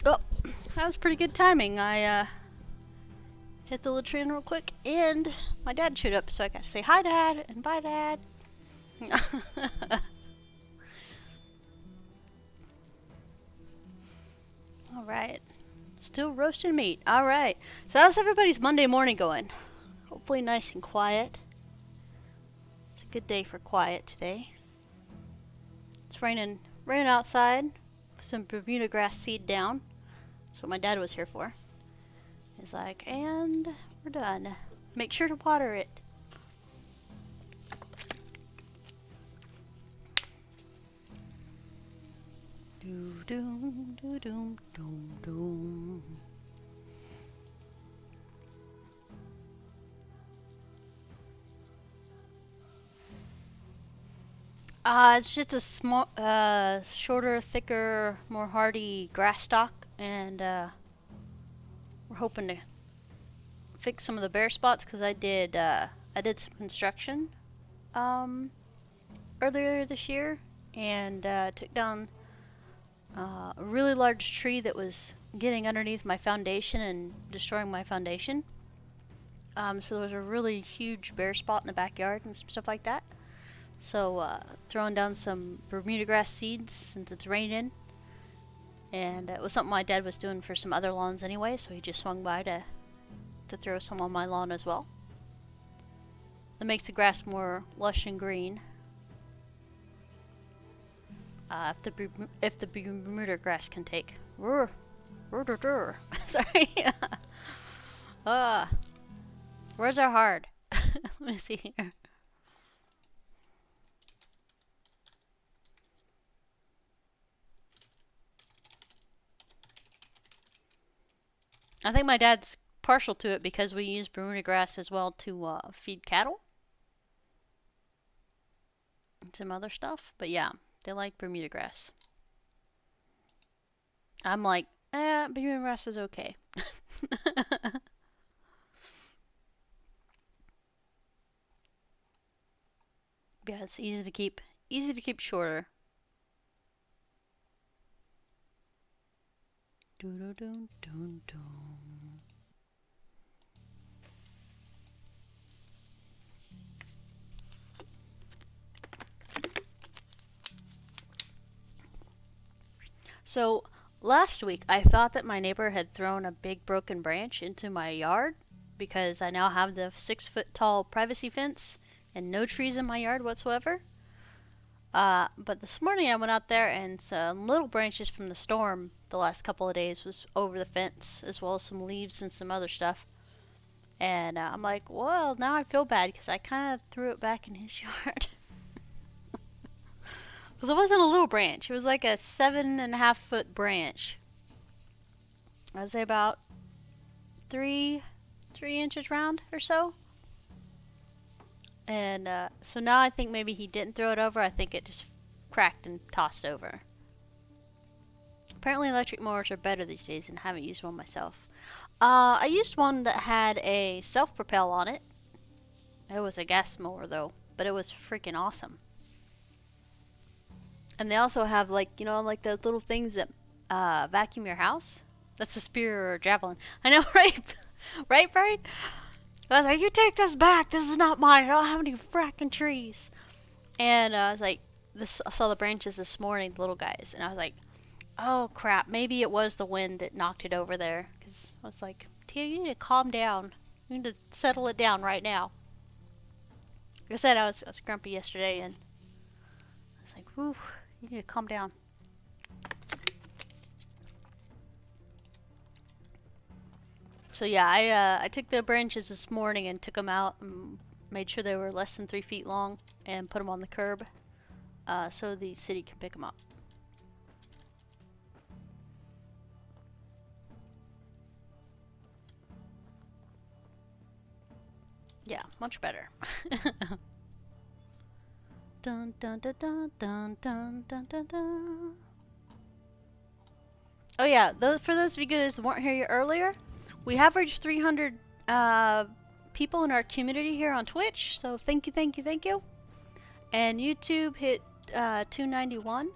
Oh, that was pretty good timing. I hit the latrine real quick, and my dad showed up, so I got to say hi, Dad, and bye, Dad. All right, still roasting meat. All right, so how's everybody's Monday morning going? Hopefully nice and quiet. It's a good day for quiet today. It's raining outside. Some Bermuda grass seed down. That's what my dad was here for. He's like, and we're done. Make sure to water it. Do doom do doom doom doom. It's just a small, shorter, thicker, more hardy grass stalk, and we're hoping to fix some of the bare spots because I did some construction um, earlier this year, and took down a really large tree that was getting underneath my foundation and destroying my foundation. So there was a really huge bare spot in the backyard and stuff like that. So throwing down some Bermuda grass seeds since it's raining, and it was something my dad was doing for some other lawns anyway, so he just swung by to throw some on my lawn as well. That makes the grass more lush and green. If the Bermuda grass can take. Sorry. Words are hard. Let me see here. I think my dad's partial to it because we use Bermuda grass as well to feed cattle and some other stuff. But yeah, they like Bermuda grass. I'm like, Bermuda grass is okay. Yeah, it's easy to keep shorter. Dun, dun, dun, dun. So last week I thought that my neighbor had thrown a big broken branch into my yard because I now have the 6-foot tall privacy fence and no trees in my yard whatsoever. But this morning I went out there and some little branches from the storm the last couple of days was over the fence, as well as some leaves and some other stuff. And I'm like, well, now I feel bad because I kind of threw it back in his yard. Because it wasn't a little branch. It was like a 7.5-foot branch. I'd say about 3 inches round or so. And so now I think maybe he didn't throw it over. I think it just cracked and tossed over. Apparently electric mowers are better these days, and I haven't used one myself. I used one that had a self-propel on it. It was a gas mower though, but it was freaking awesome. And they also have like those little things that vacuum your house. That's a spear or a javelin. I know, right? Right, Brian? I was like, you take this back. This is not mine. I don't have any fracking trees. And I was like, I saw the branches this morning, the little guys, and I was like, oh crap, maybe it was the wind that knocked it over there. Because I was like, Tia, you need to calm down. You need to settle it down right now. Like I said, I was grumpy yesterday, and I was like, whew, you need to calm down. So yeah, I took the branches this morning and took them out and made sure they were less than 3 feet long and put them on the curb so the city can pick them up. Yeah, much better. Dun dun dun dun dun dun dun dun dun. Oh yeah, for those of you guys that weren't here earlier, we have reached 300 people in our community here on Twitch, so thank you, thank you, thank you. And YouTube hit 291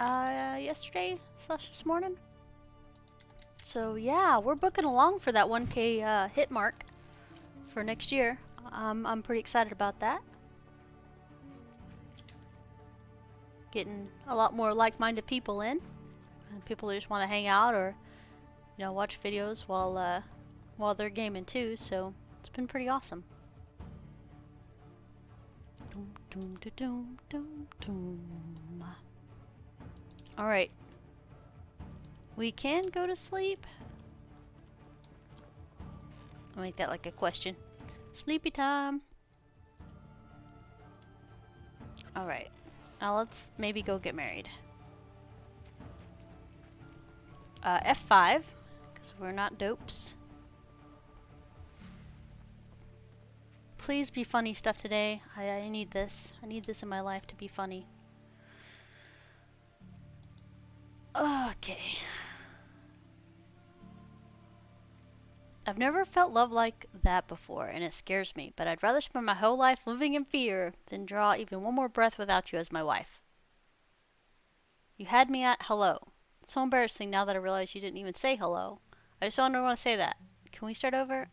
yesterday / this morning. So yeah, we're booking along for that 1K hit mark for next year. I'm pretty excited about that. Getting a lot more like-minded people in, and people who just want to hang out or watch videos while they're gaming too. So it's been pretty awesome. All right, we can go to sleep. I'll make that like a question. Sleepy time. All right, now let's maybe go get married. F5, because we're not dopes. Please be funny stuff today. I need this. I need this in my life to be funny. Okay. I've never felt love like that before, and it scares me, but I'd rather spend my whole life living in fear than draw even one more breath without you as my wife. You had me at hello. It's so embarrassing now that I realize you didn't even say hello. I just don't want to say that. Can we start over?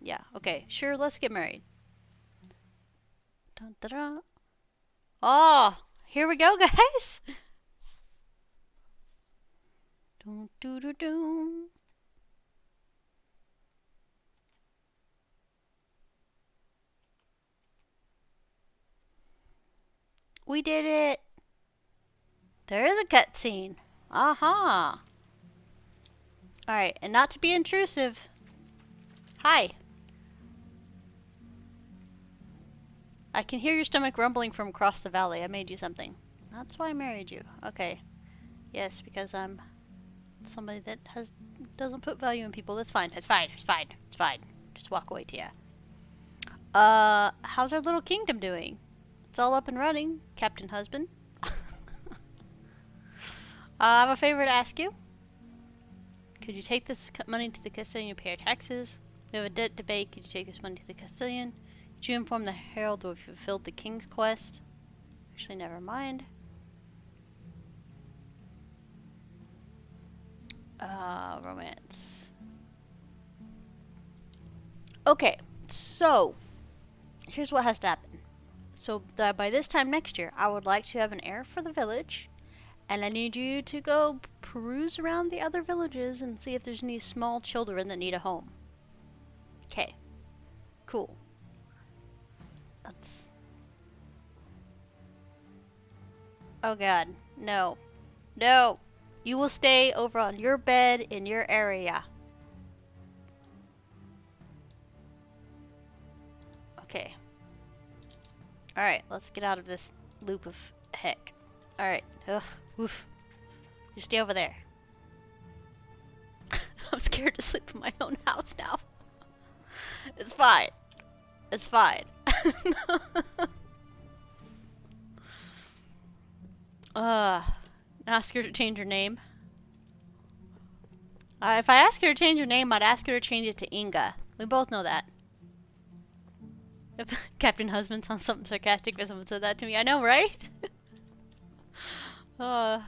Yeah, okay. Sure, let's get married. Dun, dun, dun. Oh, here we go, guys. Dun, dun, dun, dun. We did it. There is a cutscene. Aha. Alright, and not to be intrusive. Hi. I can hear your stomach rumbling from across the valley. I made you something. That's why I married you. Okay. Yes, because I'm somebody that doesn't put value in people. That's fine. It's fine. It's fine. It's fine. Just walk away, Tia. How's our little kingdom doing? It's all up and running, Captain Husband. I have a favor to ask you. Could you take this money to the custodian and pay our taxes? We have a debt debate. Could you take this money to the custodian? Could you inform the herald we've fulfilled the king's quest? Actually, never mind. Romance. Okay, so here's what has to happen. So by this time next year, I would like to have an heir for the village, and I need you to go peruse around the other villages and see if there's any small children that need a home. Okay, cool. That's... Oh god, no. No! You will stay over on your bed in your area. Okay. Alright, let's get out of this loop of heck. Alright. Ugh. Woof. You stay over there. I'm scared to sleep in my own house now. It's fine. It's fine. Ask her to change her name. If I ask her to change her name, I'd ask her to change it to Inga. We both know that. If Captain Husband sounds something sarcastic if someone said that to me. I know, right? But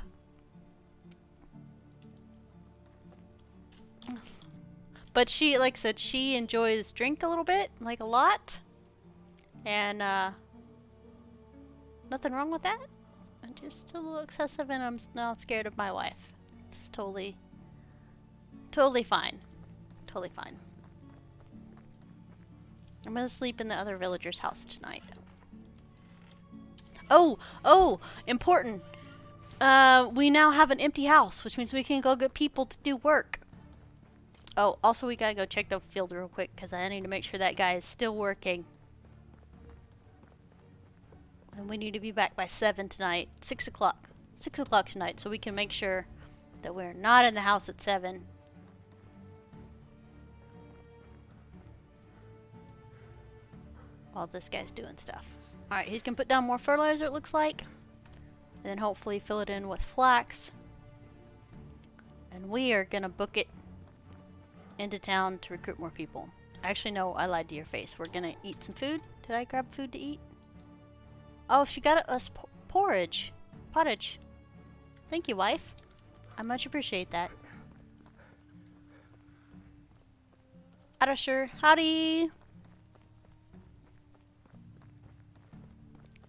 she, like I said, she enjoys drink a little bit, like a lot. And, nothing wrong with that. I'm just a little excessive and I'm now scared of my wife. It's totally fine. Totally fine. I'm gonna sleep in the other villager's house tonight. Oh, important. We now have an empty house, which means we can go get people to do work. Oh, also we gotta go check the field real quick, because I need to make sure that guy is still working. And we need to be back by 7 tonight. 6 o'clock. 6 o'clock tonight, so we can make sure that we're not in the house at 7. While this guy's doing stuff. Alright, he's gonna put down more fertilizer, it looks like. And then hopefully fill it in with flax. And we are gonna book it into town to recruit more people. Actually, no, I lied to your face. We're gonna eat some food. Did I grab food to eat? Oh, she got us porridge. Pottage. Thank you, wife. I much appreciate that. Adasher, howdy!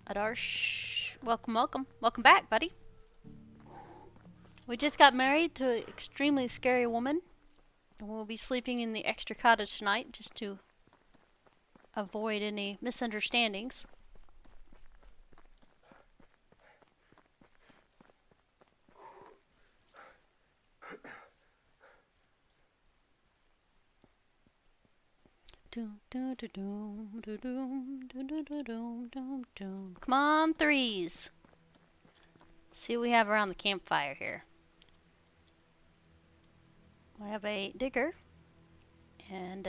Adarsh, welcome. Welcome back, buddy. We just got married to an extremely scary woman. And we'll be sleeping in the extra cottage tonight just to avoid any misunderstandings. Come on, threes. Let's see what we have around the campfire here. We have a digger. And,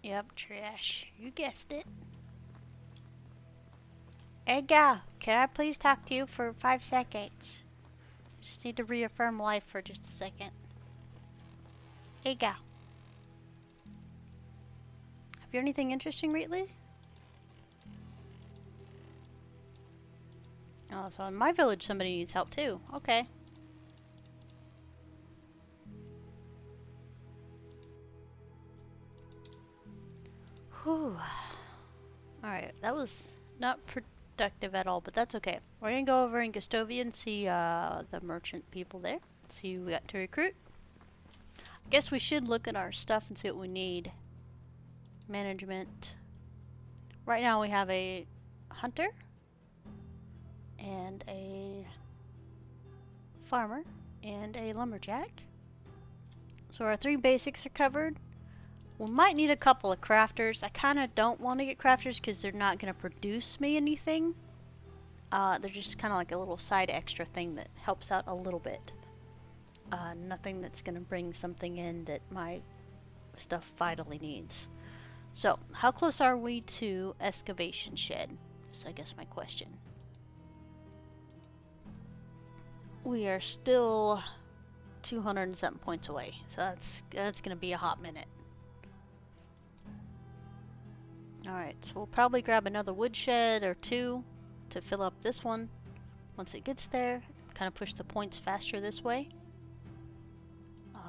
yep, trash. You guessed it. Edgar, can I please talk to you for 5 seconds? Just need to reaffirm life for just a second. Hey, go. Have you heard anything interesting lately? Oh, so in my village somebody needs help too. Okay. Whew. Alright, that was not productive at all, but that's okay. We're gonna go over in Gustovia and see the merchant people there. See who we got to recruit. I guess we should look at our stuff and see what we need. Management. Right now we have a hunter and a farmer and a lumberjack. So our 3 basics are covered. We might need a couple of crafters. I kind of don't want to get crafters because they're not going to produce me anything. They're just kind of like a little side extra thing that helps out a little bit. Nothing that's going to bring something in that my stuff vitally needs. So, how close are we to excavation shed? Is I guess my question. We are still 200 and something points away, so that's gonna be a hot minute. Alright, so we'll probably grab another woodshed or 2 to fill up this one once it gets there. Kind of push the points faster this way.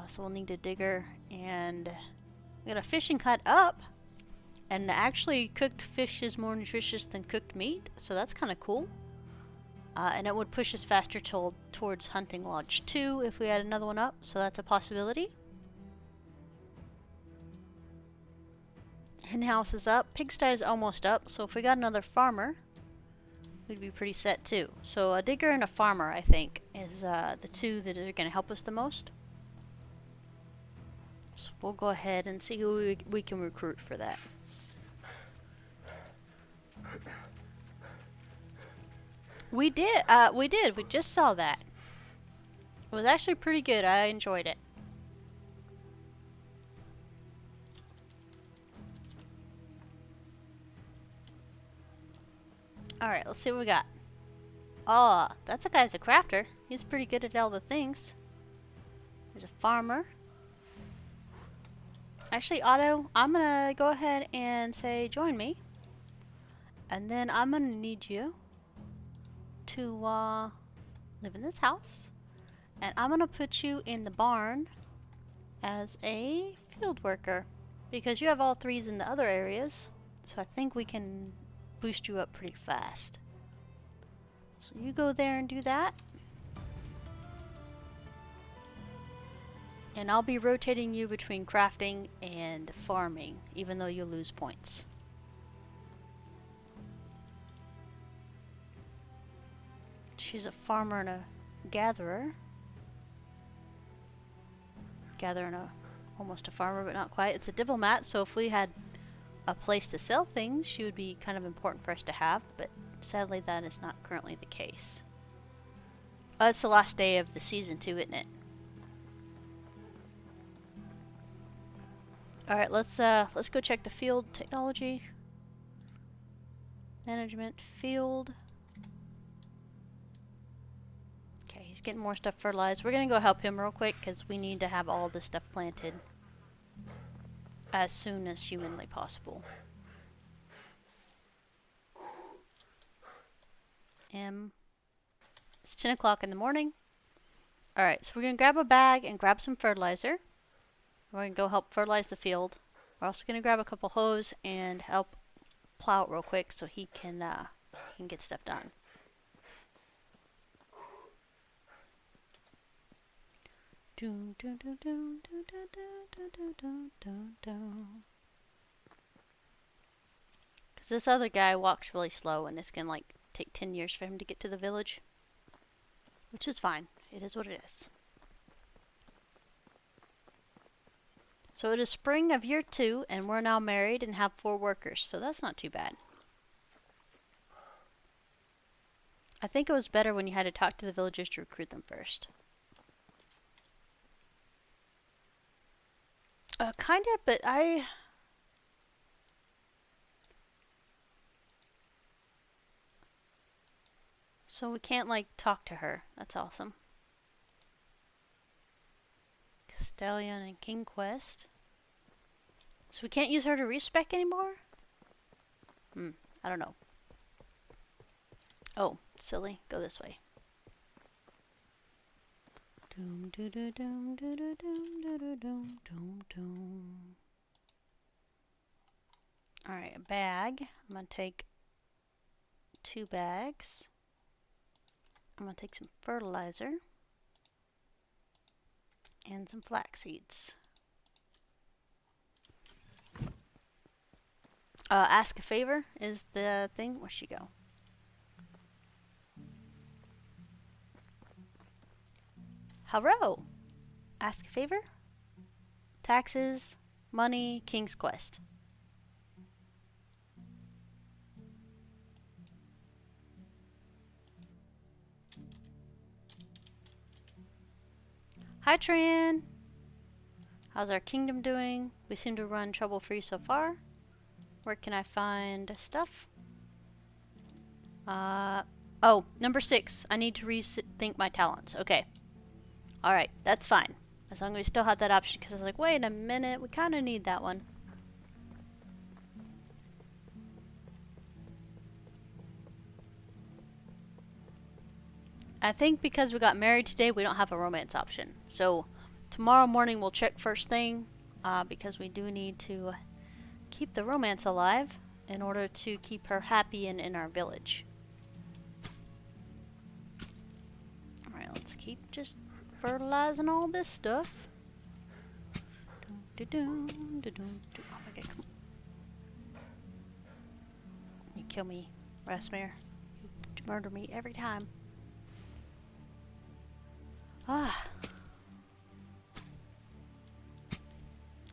So we'll need a digger, and we got a fishing hut up. And actually, cooked fish is more nutritious than cooked meat, so that's kind of cool. And it would push us faster towards Hunting Lodge 2 if we had another one up, so that's a possibility. Hen house is up. Pigsty is almost up, so if we got another farmer, we'd be pretty set too. So a digger and a farmer, I think, is the 2 that are going to help us the most. So we'll go ahead and see who we can recruit for that. We did. We just saw that. It was actually pretty good. I enjoyed it. Alright, let's see what we got. Oh, that's a guy's a crafter. He's pretty good at all the things. There's a farmer. Actually, Otto, I'm gonna go ahead and say join me. And then I'm gonna need you to live in this house, and I'm gonna put you in the barn as a field worker because you have all 3s in the other areas, so I think we can boost you up pretty fast. So you go there and do that, and I'll be rotating you between crafting and farming, even though you'll lose points. She's a farmer and a gatherer. Gathering almost a farmer, but not quite. It's a diplomat, so if we had a place to sell things, she would be kind of important for us to have, but sadly that is not currently the case. Oh, it's the last day of the season too, isn't it? Alright, let's go check the field technology. Management field. He's getting more stuff fertilized. We're going to go help him real quick because we need to have all this stuff planted as soon as humanly possible. It's 10 o'clock in the morning. Alright, so we're going to grab a bag and grab some fertilizer. We're going to go help fertilize the field. We're also going to grab a couple hoes and help plow it real quick so he can get stuff done. Because this other guy walks really slow, and it's gonna like take 10 years for him to get to the village, which is fine. It is what it is. So it is spring of year 2, and we're now married and have 4 workers, so that's not too bad. I think it was better when you had to talk to the villagers to recruit them first. Kind of, but so we can't, like, talk to her. That's awesome. Stallion and King Quest. So we can't use her to respec anymore? I don't know. Oh, silly. Go this way. Doom doo doo doom doo doo doom doo doo doom doom doom. Alright, a bag. I'm gonna take 2 bags. I'm gonna take some fertilizer and some flax seeds. Ask a favor is the thing. Where'd she go? Hello. Ask a favor. Taxes, money, King's Quest. Hi, Tran. How's our kingdom doing? We seem to run trouble-free so far. Where can I find stuff? Oh, number 6. I need to rethink my talents. Okay. Alright, that's fine. As long as we still have that option, because I was like, wait a minute, we kind of need that one. I think because we got married today, we don't have a romance option. So, tomorrow morning we'll check first thing, because we do need to keep the romance alive in order to keep her happy and in our village. Alright, let's keep just fertilizing all this stuff. Oh my god, come on. You kill me, Rasmir. You murder me every time. Ah.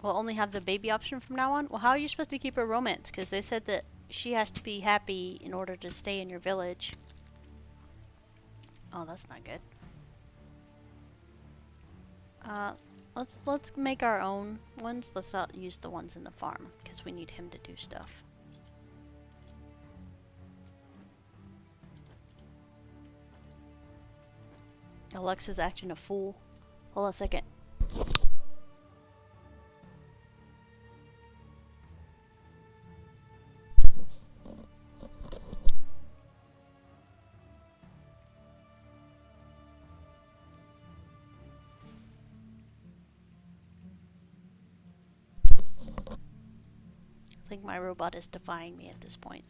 We'll only have the baby option from now on? Well, how are you supposed to keep her romance? Because they said that she has to be happy in order to stay in your village. Oh, that's not good. Let's make our own ones. Let's not use the ones in the farm, because we need him to do stuff. Alexa's acting a fool. Hold on a second. I think my robot is defying me at this point.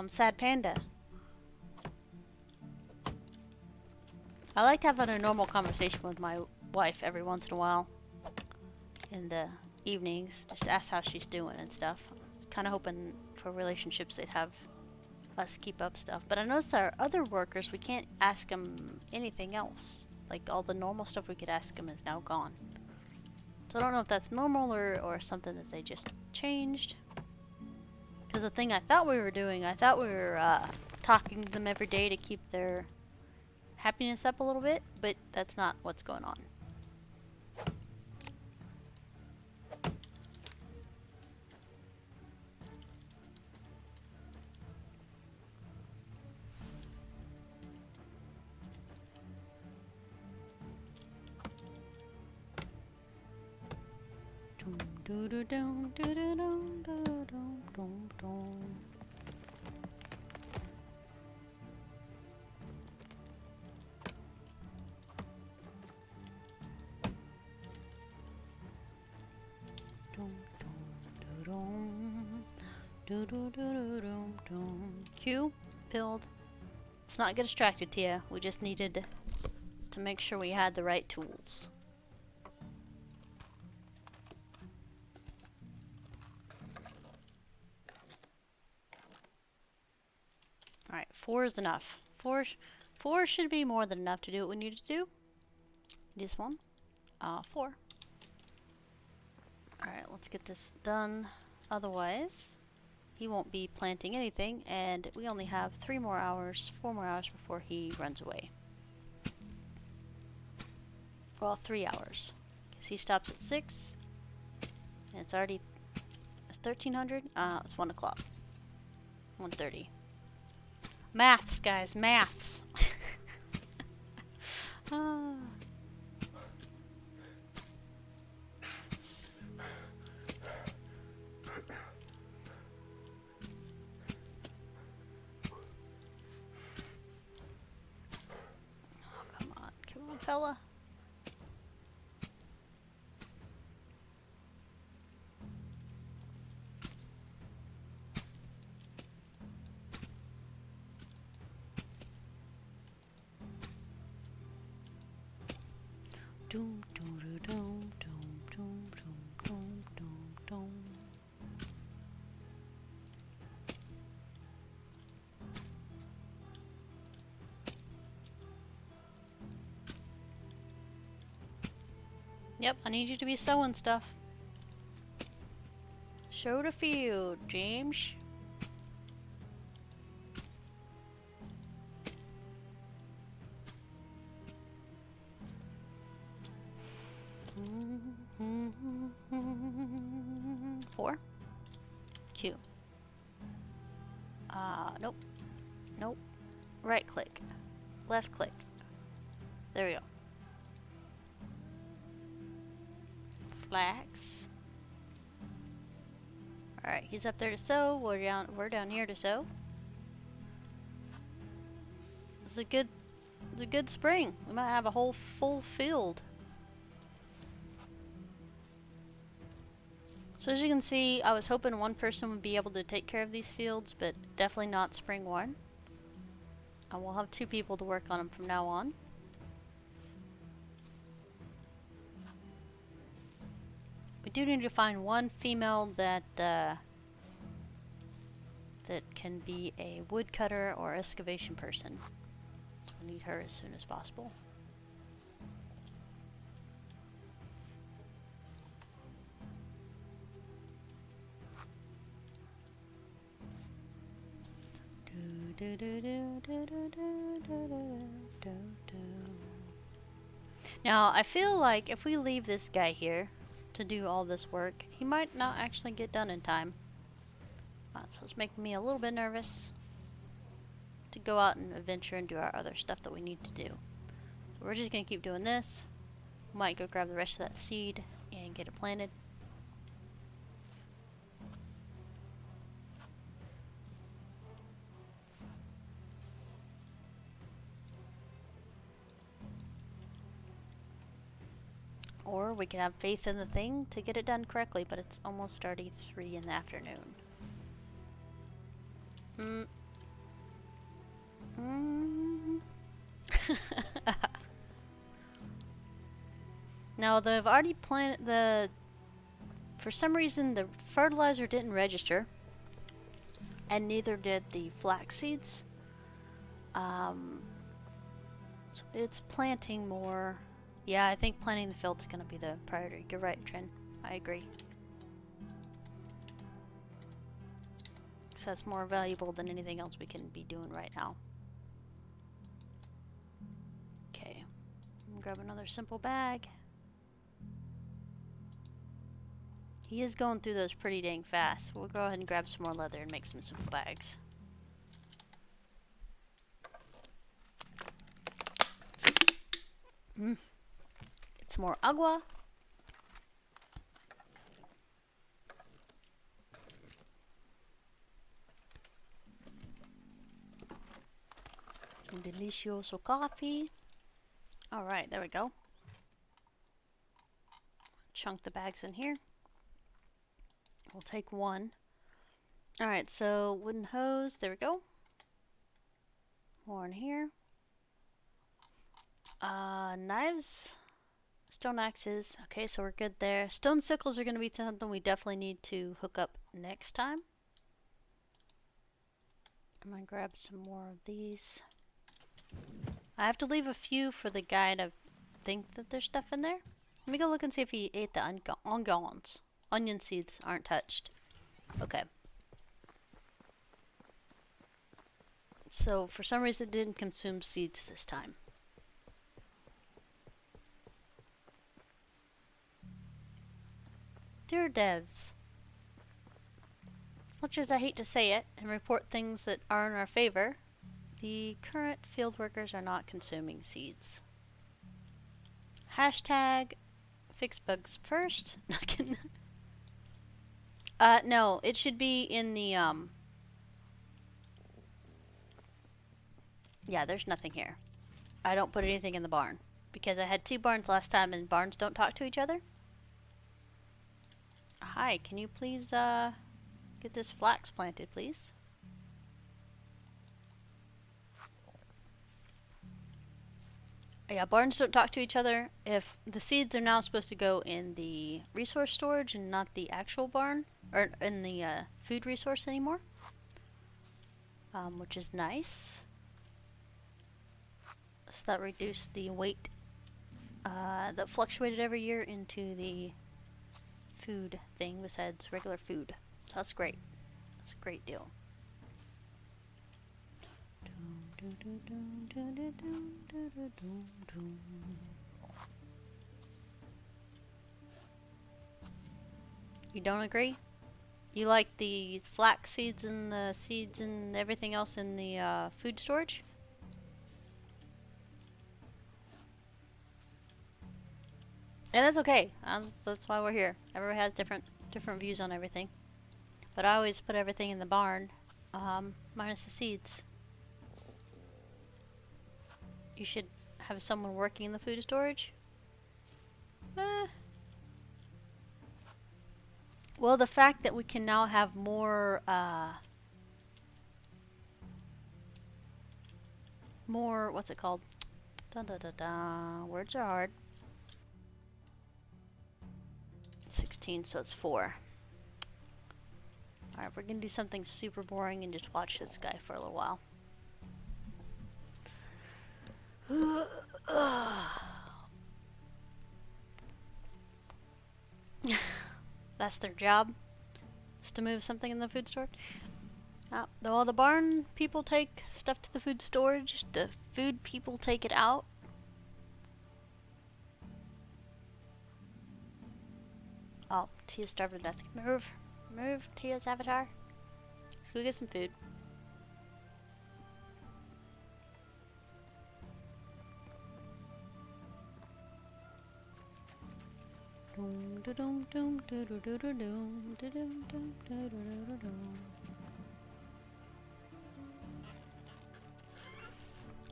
Sad panda. I like having a normal conversation with my wife every once in a while. In the evenings, just to ask how she's doing and stuff. I was kind of hoping for relationships they'd have us keep up stuff. But I noticed our other workers, we can't ask them anything else. Like all the normal stuff we could ask them is now gone. So I don't know if that's normal or something that they just changed. Because the thing I thought we were doing, I thought we were talking to them every day to keep their happiness up a little bit, but that's not what's going on. Q, build. Let's not get distracted, Tia. We just needed to make sure we had the right tools. Alright, 4 is enough. 4 should be more than enough to do what we need to do. This one. 4. Alright, let's get this done. Otherwise, he won't be planting anything, and we only have 4 more hours before he runs away. Well, 3 hours. Because he stops at 6, and it's 1300. It's 1 o'clock. 130. Maths, guys, maths. Ah. Come on, fella. Doom, doom, doom, doom, doom, doom, doom, doom. Yep, I need you to be sewing stuff. Show the field, James. Four. Q. Nope. Nope. Right click. Left click. There we go. Flax. Alright, he's up there to sew. We're down here to sew. It's a good spring. We might have a whole full field. So as you can see, I was hoping one person would be able to take care of these fields, but definitely not spring one. And we'll have 2 people to work on them from now on. We do need to find one female that can be a woodcutter or excavation person. So we need her as soon as possible. Now, I feel like if we leave this guy here to do all this work, he might not actually get done in time. So it's making me a little bit nervous to go out and adventure and do our other stuff that we need to do. So we're just going to keep doing this. Might go grab the rest of that seed and get it planted. Or we can have faith in the thing to get it done correctly, but it's almost already 3 in the afternoon. Now they've already planted for some reason the fertilizer didn't register, and neither did the flax seeds. So it's planting more. Yeah, I think planting the field's gonna be the priority. You're right, Trin. I agree. So that's more valuable than anything else we can be doing right now. Okay, grab another simple bag. He is going through those pretty dang fast. We'll go ahead and grab some more leather and make some simple bags. Get some more agua. Some delicioso coffee. Alright, there we go. Chunk the bags in here. We'll take one. Alright, so wooden hose, there we go. More in here. Knives. Stone axes. Okay, so we're good there. Stone sickles are going to be something we definitely need to hook up next time. I'm going to grab some more of these. I have to leave a few for the guy to think that there's stuff in there. Let me go look and see if he ate the onions. Onion seeds aren't touched. Okay. So for some reason it didn't consume seeds this time. Dear devs, much as I hate to say it and report things that are in our favor, the current field workers are not consuming seeds. Hashtag fix bugs first. Not kidding. No, it should be in the, yeah, there's nothing here. I don't put anything in the barn. Because I had 2 barns last time and barns don't talk to each other. Hi, can you please, get this flax planted, please? Yeah, barns don't talk to each other. If the seeds are now supposed to go in the resource storage and not the actual barn, or in the food resource anymore, which is nice. So that reduced the weight that fluctuated every year into the food thing besides regular food. So that's great. That's a great deal. You don't agree? You like the flax seeds and the seeds and everything else in the food storage? And that's okay. That's why we're here. Everybody has different views on everything. But I always put everything in the barn, minus the seeds. You should have someone working in the food storage. Well, the fact that we can now have more, what's it called? Dun dun dun dun. Words are hard. 16, so it's 4. Alright, we're gonna do something super boring and just watch this guy for a little while. That's their job, is to move something in the food storage. Well, the barn people take stuff to the food storage, the food people take it out. Oh, Tia's starved to death. Move, Tia's avatar. Let's go get some food.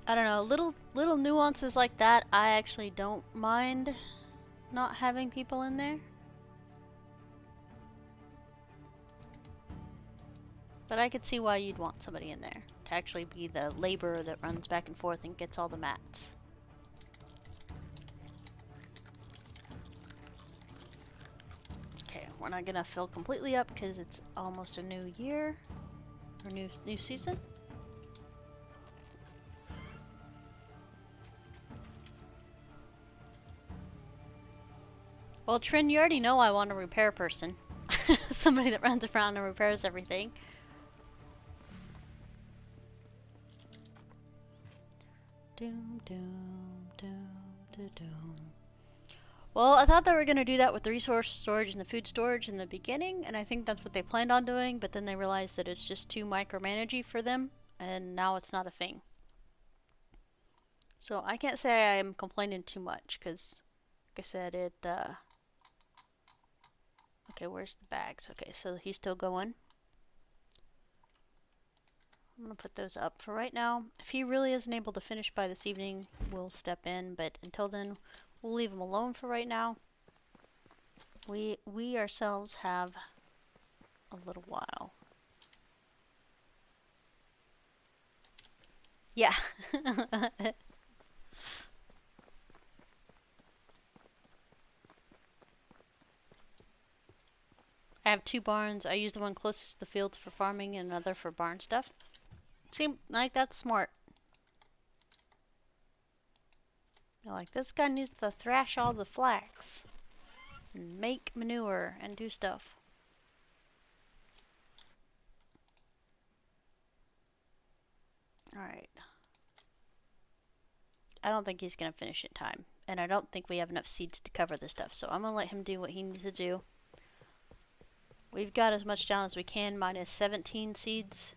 I don't know, little nuances like that I actually don't mind not having people in there. But I could see why you'd want somebody in there to actually be the laborer that runs back and forth and gets all the mats. Okay, we're not gonna fill completely up because it's almost a new year or new season. Well, Trin, you already know I want a repair person. Somebody that runs around and repairs everything. Well, I thought they were going to do that with the resource storage and the food storage in the beginning, and I think that's what they planned on doing, but then they realized that it's just too micromanagey for them, and now it's not a thing. So I can't say I'm complaining too much, because, like I said, it, okay, where's the bags? Okay, so he's still going. I'm going to put those up for right now. If he really isn't able to finish by this evening, we'll step in. But until then, we'll leave him alone for right now. We ourselves have a little while. Yeah. I have 2 barns. I use the one closest to the fields for farming and another for barn stuff. Seem like that's smart. You're like, this guy needs to thrash all the flax and make manure and do stuff. Alright. I don't think he's going to finish in time. And I don't think we have enough seeds to cover this stuff. So I'm going to let him do what he needs to do. We've got as much down as we can, minus 17 seeds,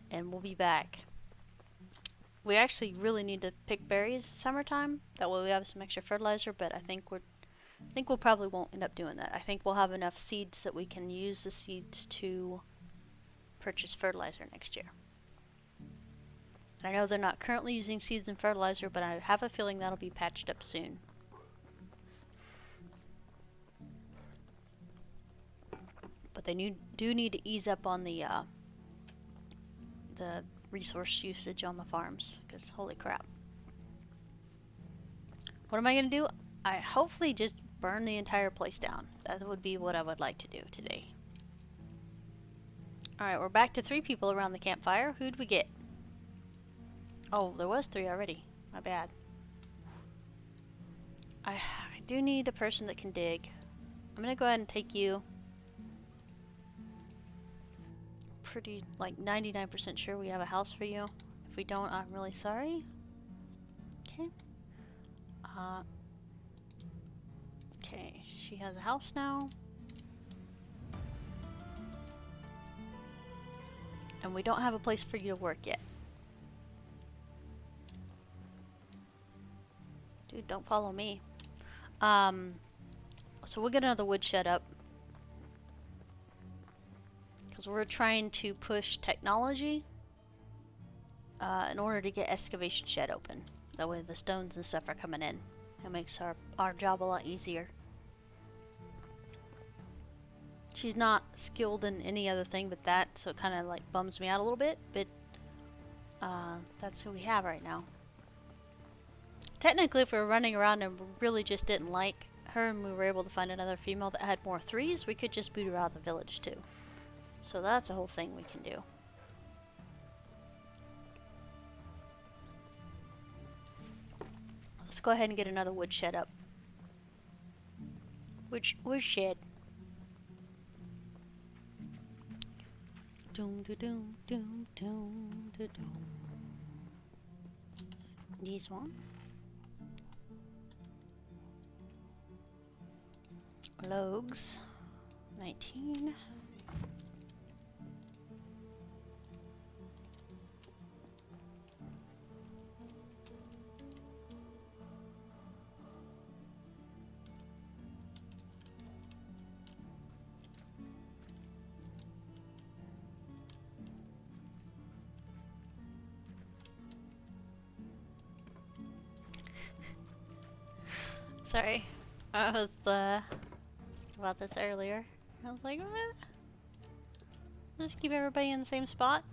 and we'll be back. We actually really need to pick berries summertime. That way we have some extra fertilizer, but I think we'll probably won't end up doing that. I think we'll have enough seeds that we can use the seeds to purchase fertilizer next year. I know they're not currently using seeds and fertilizer, but I have a feeling that'll be patched up soon. But they do need to ease up on the resource usage on the farms, because holy crap. What am I going to do? I hopefully just burn the entire place down. That would be what I would like to do today. Alright, we're back to 3 people around the campfire. Who'd we get? Oh, there was 3 already. My bad. I do need a person that can dig. I'm going to go ahead and take you. Pretty, like 99% sure we have a house for you. If we don't, I'm really sorry. Okay. Okay, she has a house now. And we don't have a place for you to work yet. Dude, don't follow me. So we'll get another woodshed up. Because we're trying to push technology in order to get excavation shed open. That way the stones and stuff are coming in. It makes our job a lot easier. She's not skilled in any other thing but that, so it kind of like bums me out a little bit, but that's who we have right now. Technically, if we were running around and really just didn't like her and we were able to find another female that had more 3s, we could just boot her out of the village too. So that's a whole thing we can do. Let's go ahead and get another woodshed up. Woodshed. Doom da doom doom doom da doom. This one. Logs. 19. Sorry, I was about this earlier. I was like, what? Just keep everybody in the same spot.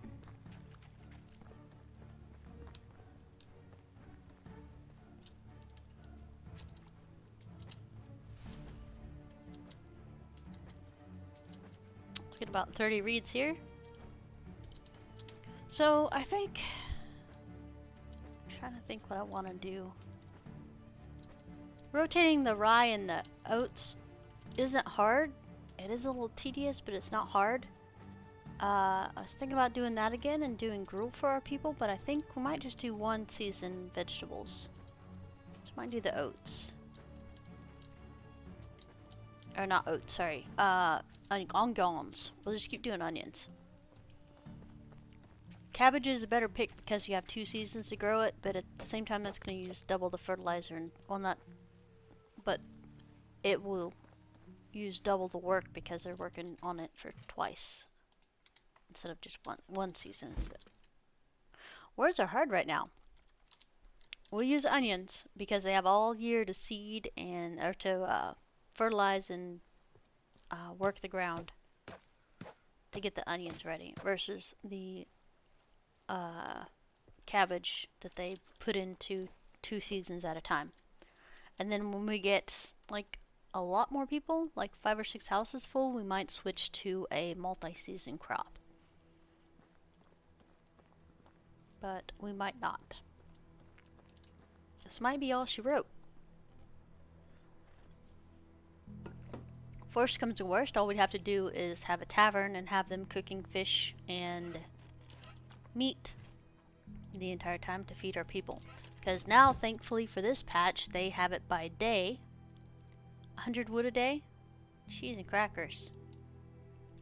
Let's get about 30 reeds here. So I think, I'm trying to think what I want to do. Rotating the rye and the oats isn't hard. It is a little tedious, but it's not hard. I was thinking about doing that again and doing gruel for our people, but I think we might just do one season vegetables. Just might do the oats. Or not oats, sorry. Onions. We'll just keep doing onions. Cabbage is a better pick because you have 2 seasons to grow it, but at the same time that's going to use double the fertilizer and, well, not, but it will use double the work because they're working on it for twice instead of just one season instead. Words are hard right now. We'll use onions because they have all year to seed and or to fertilize and work the ground to get the onions ready versus the cabbage that they put into 2 seasons at a time. And then when we get like a lot more people, like 5 or 6 houses full, we might switch to a multi-season crop. But we might not. This might be all she wrote. If worst comes to worst, all we'd have to do is have a tavern and have them cooking fish and meat the entire time to feed our people. Because now, thankfully for this patch, they have it by day. 100 wood a day? Cheese and crackers.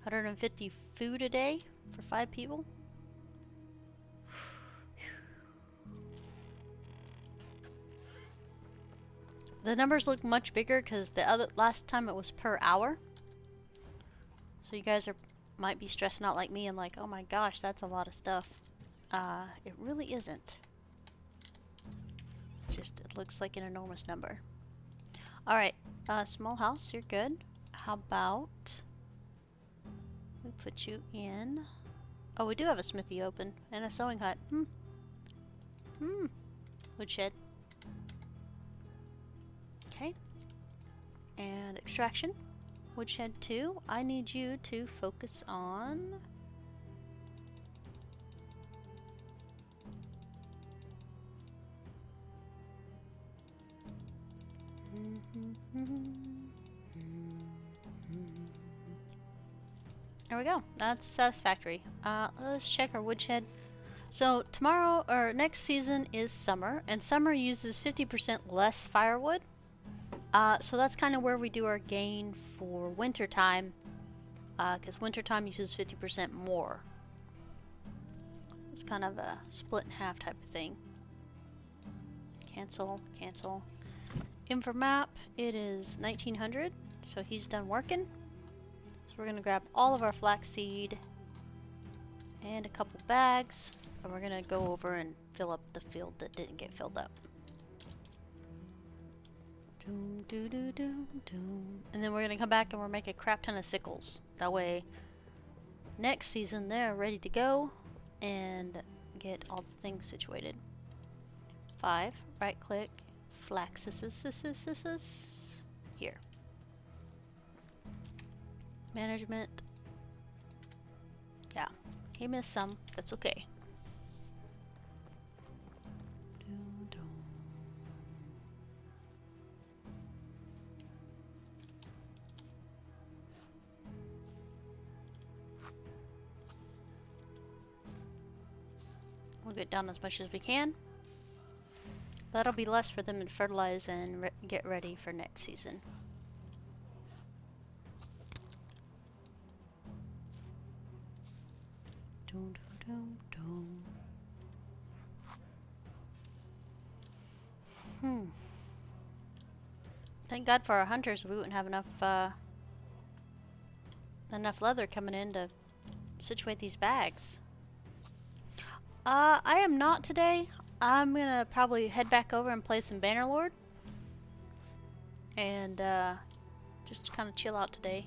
150 food a day for 5 people. The numbers look much bigger because the last time it was per hour. So you guys might be stressing out like me and like, oh my gosh, that's a lot of stuff. It really isn't. Just it looks like an enormous number. All right, small house, you're good. How about we put you in? Oh, we do have a smithy open and a sewing hut. Woodshed. Okay. And extraction. Woodshed 2. I need you to focus on there we go. That's satisfactory. Let's check our woodshed. So tomorrow or next season is summer, and summer uses 50% less firewood. So that's kind of where we do our gain for winter time, because winter time uses 50% more. It's kind of a split in half type of thing. Cancel, cancel. Infor map, it is 1900, so he's done working. So we're gonna grab all of our flaxseed and a couple bags, and we're gonna go over and fill up the field that didn't get filled up. Doom, doo, doo, doom, doom. And then we're gonna come back and we'll make a crap ton of sickles. That way, next season they're ready to go and get all the things situated. 5, right click, flaxes, here. Management. Yeah, he missed some. That's okay. We'll get down as much as we can. That'll be less for them to fertilize and get ready for next season. Dun, dun, dun, dun. Thank God for our hunters. We wouldn't have enough leather coming in to situate these bags. I am not today. I'm gonna probably head back over and play some Bannerlord. And just kind of chill out today.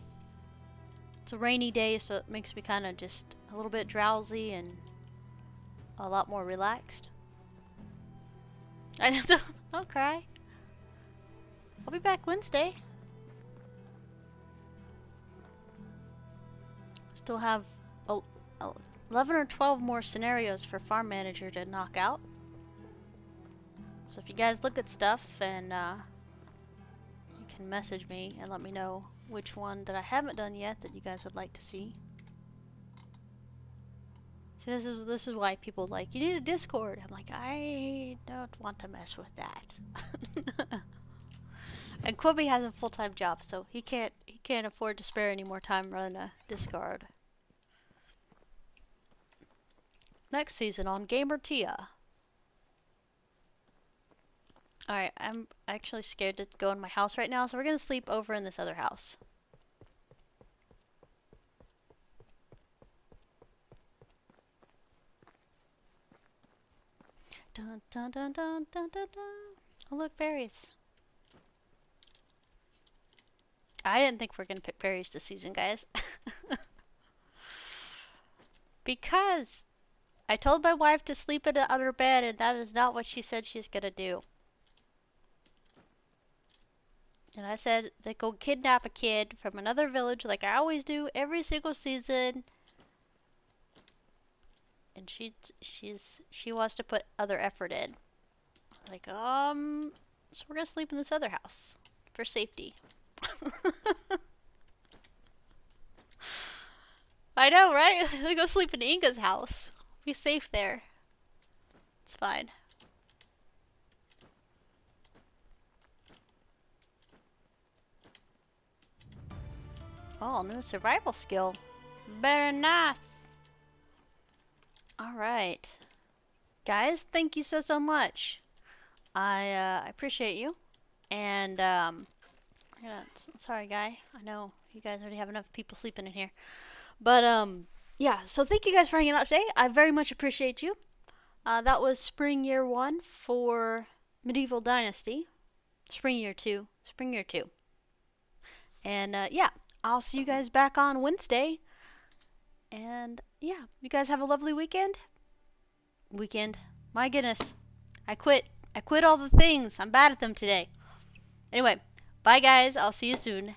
It's a rainy day, so it makes me kind of just a little bit drowsy and a lot more relaxed. I don't cry. I'll be back Wednesday. Still have 11 or 12 more scenarios for Farm Manager to knock out. So if you guys look at stuff and you can message me and let me know which one that I haven't done yet that you guys would like to see. See, this is why people like, you need a Discord. I'm like, I don't want to mess with that. And Quibby has a full-time job, so he can't afford to spare any more time running a Discord. Next season on Gamer Tia. Alright, I'm actually scared to go in my house right now, so we're gonna sleep over in this other house. Dun dun dun dun dun dun dun. Oh look, berries. I didn't think we were gonna pick berries this season, guys. Because I told my wife to sleep in the other bed, and that is not what she said she's gonna do. And I said they go kidnap a kid from another village like I always do every single season. And she wants to put other effort in. Like, so we're gonna sleep in this other house for safety. I know, right? We go sleep in Inga's house. Be safe there. It's fine. Oh, new survival skill. Very nice. All right. Guys, thank you so much. I appreciate you. And, sorry, guy. I know you guys already have enough people sleeping in here. But, yeah, so thank you guys for hanging out today. I very much appreciate you. That was Spring Year 1 for Medieval Dynasty. Spring Year 2. Spring Year 2. And, yeah, I'll see you guys back on Wednesday. And, yeah, you guys have a lovely weekend. My goodness. I quit all the things. I'm bad at them today. Anyway, bye guys. I'll see you soon.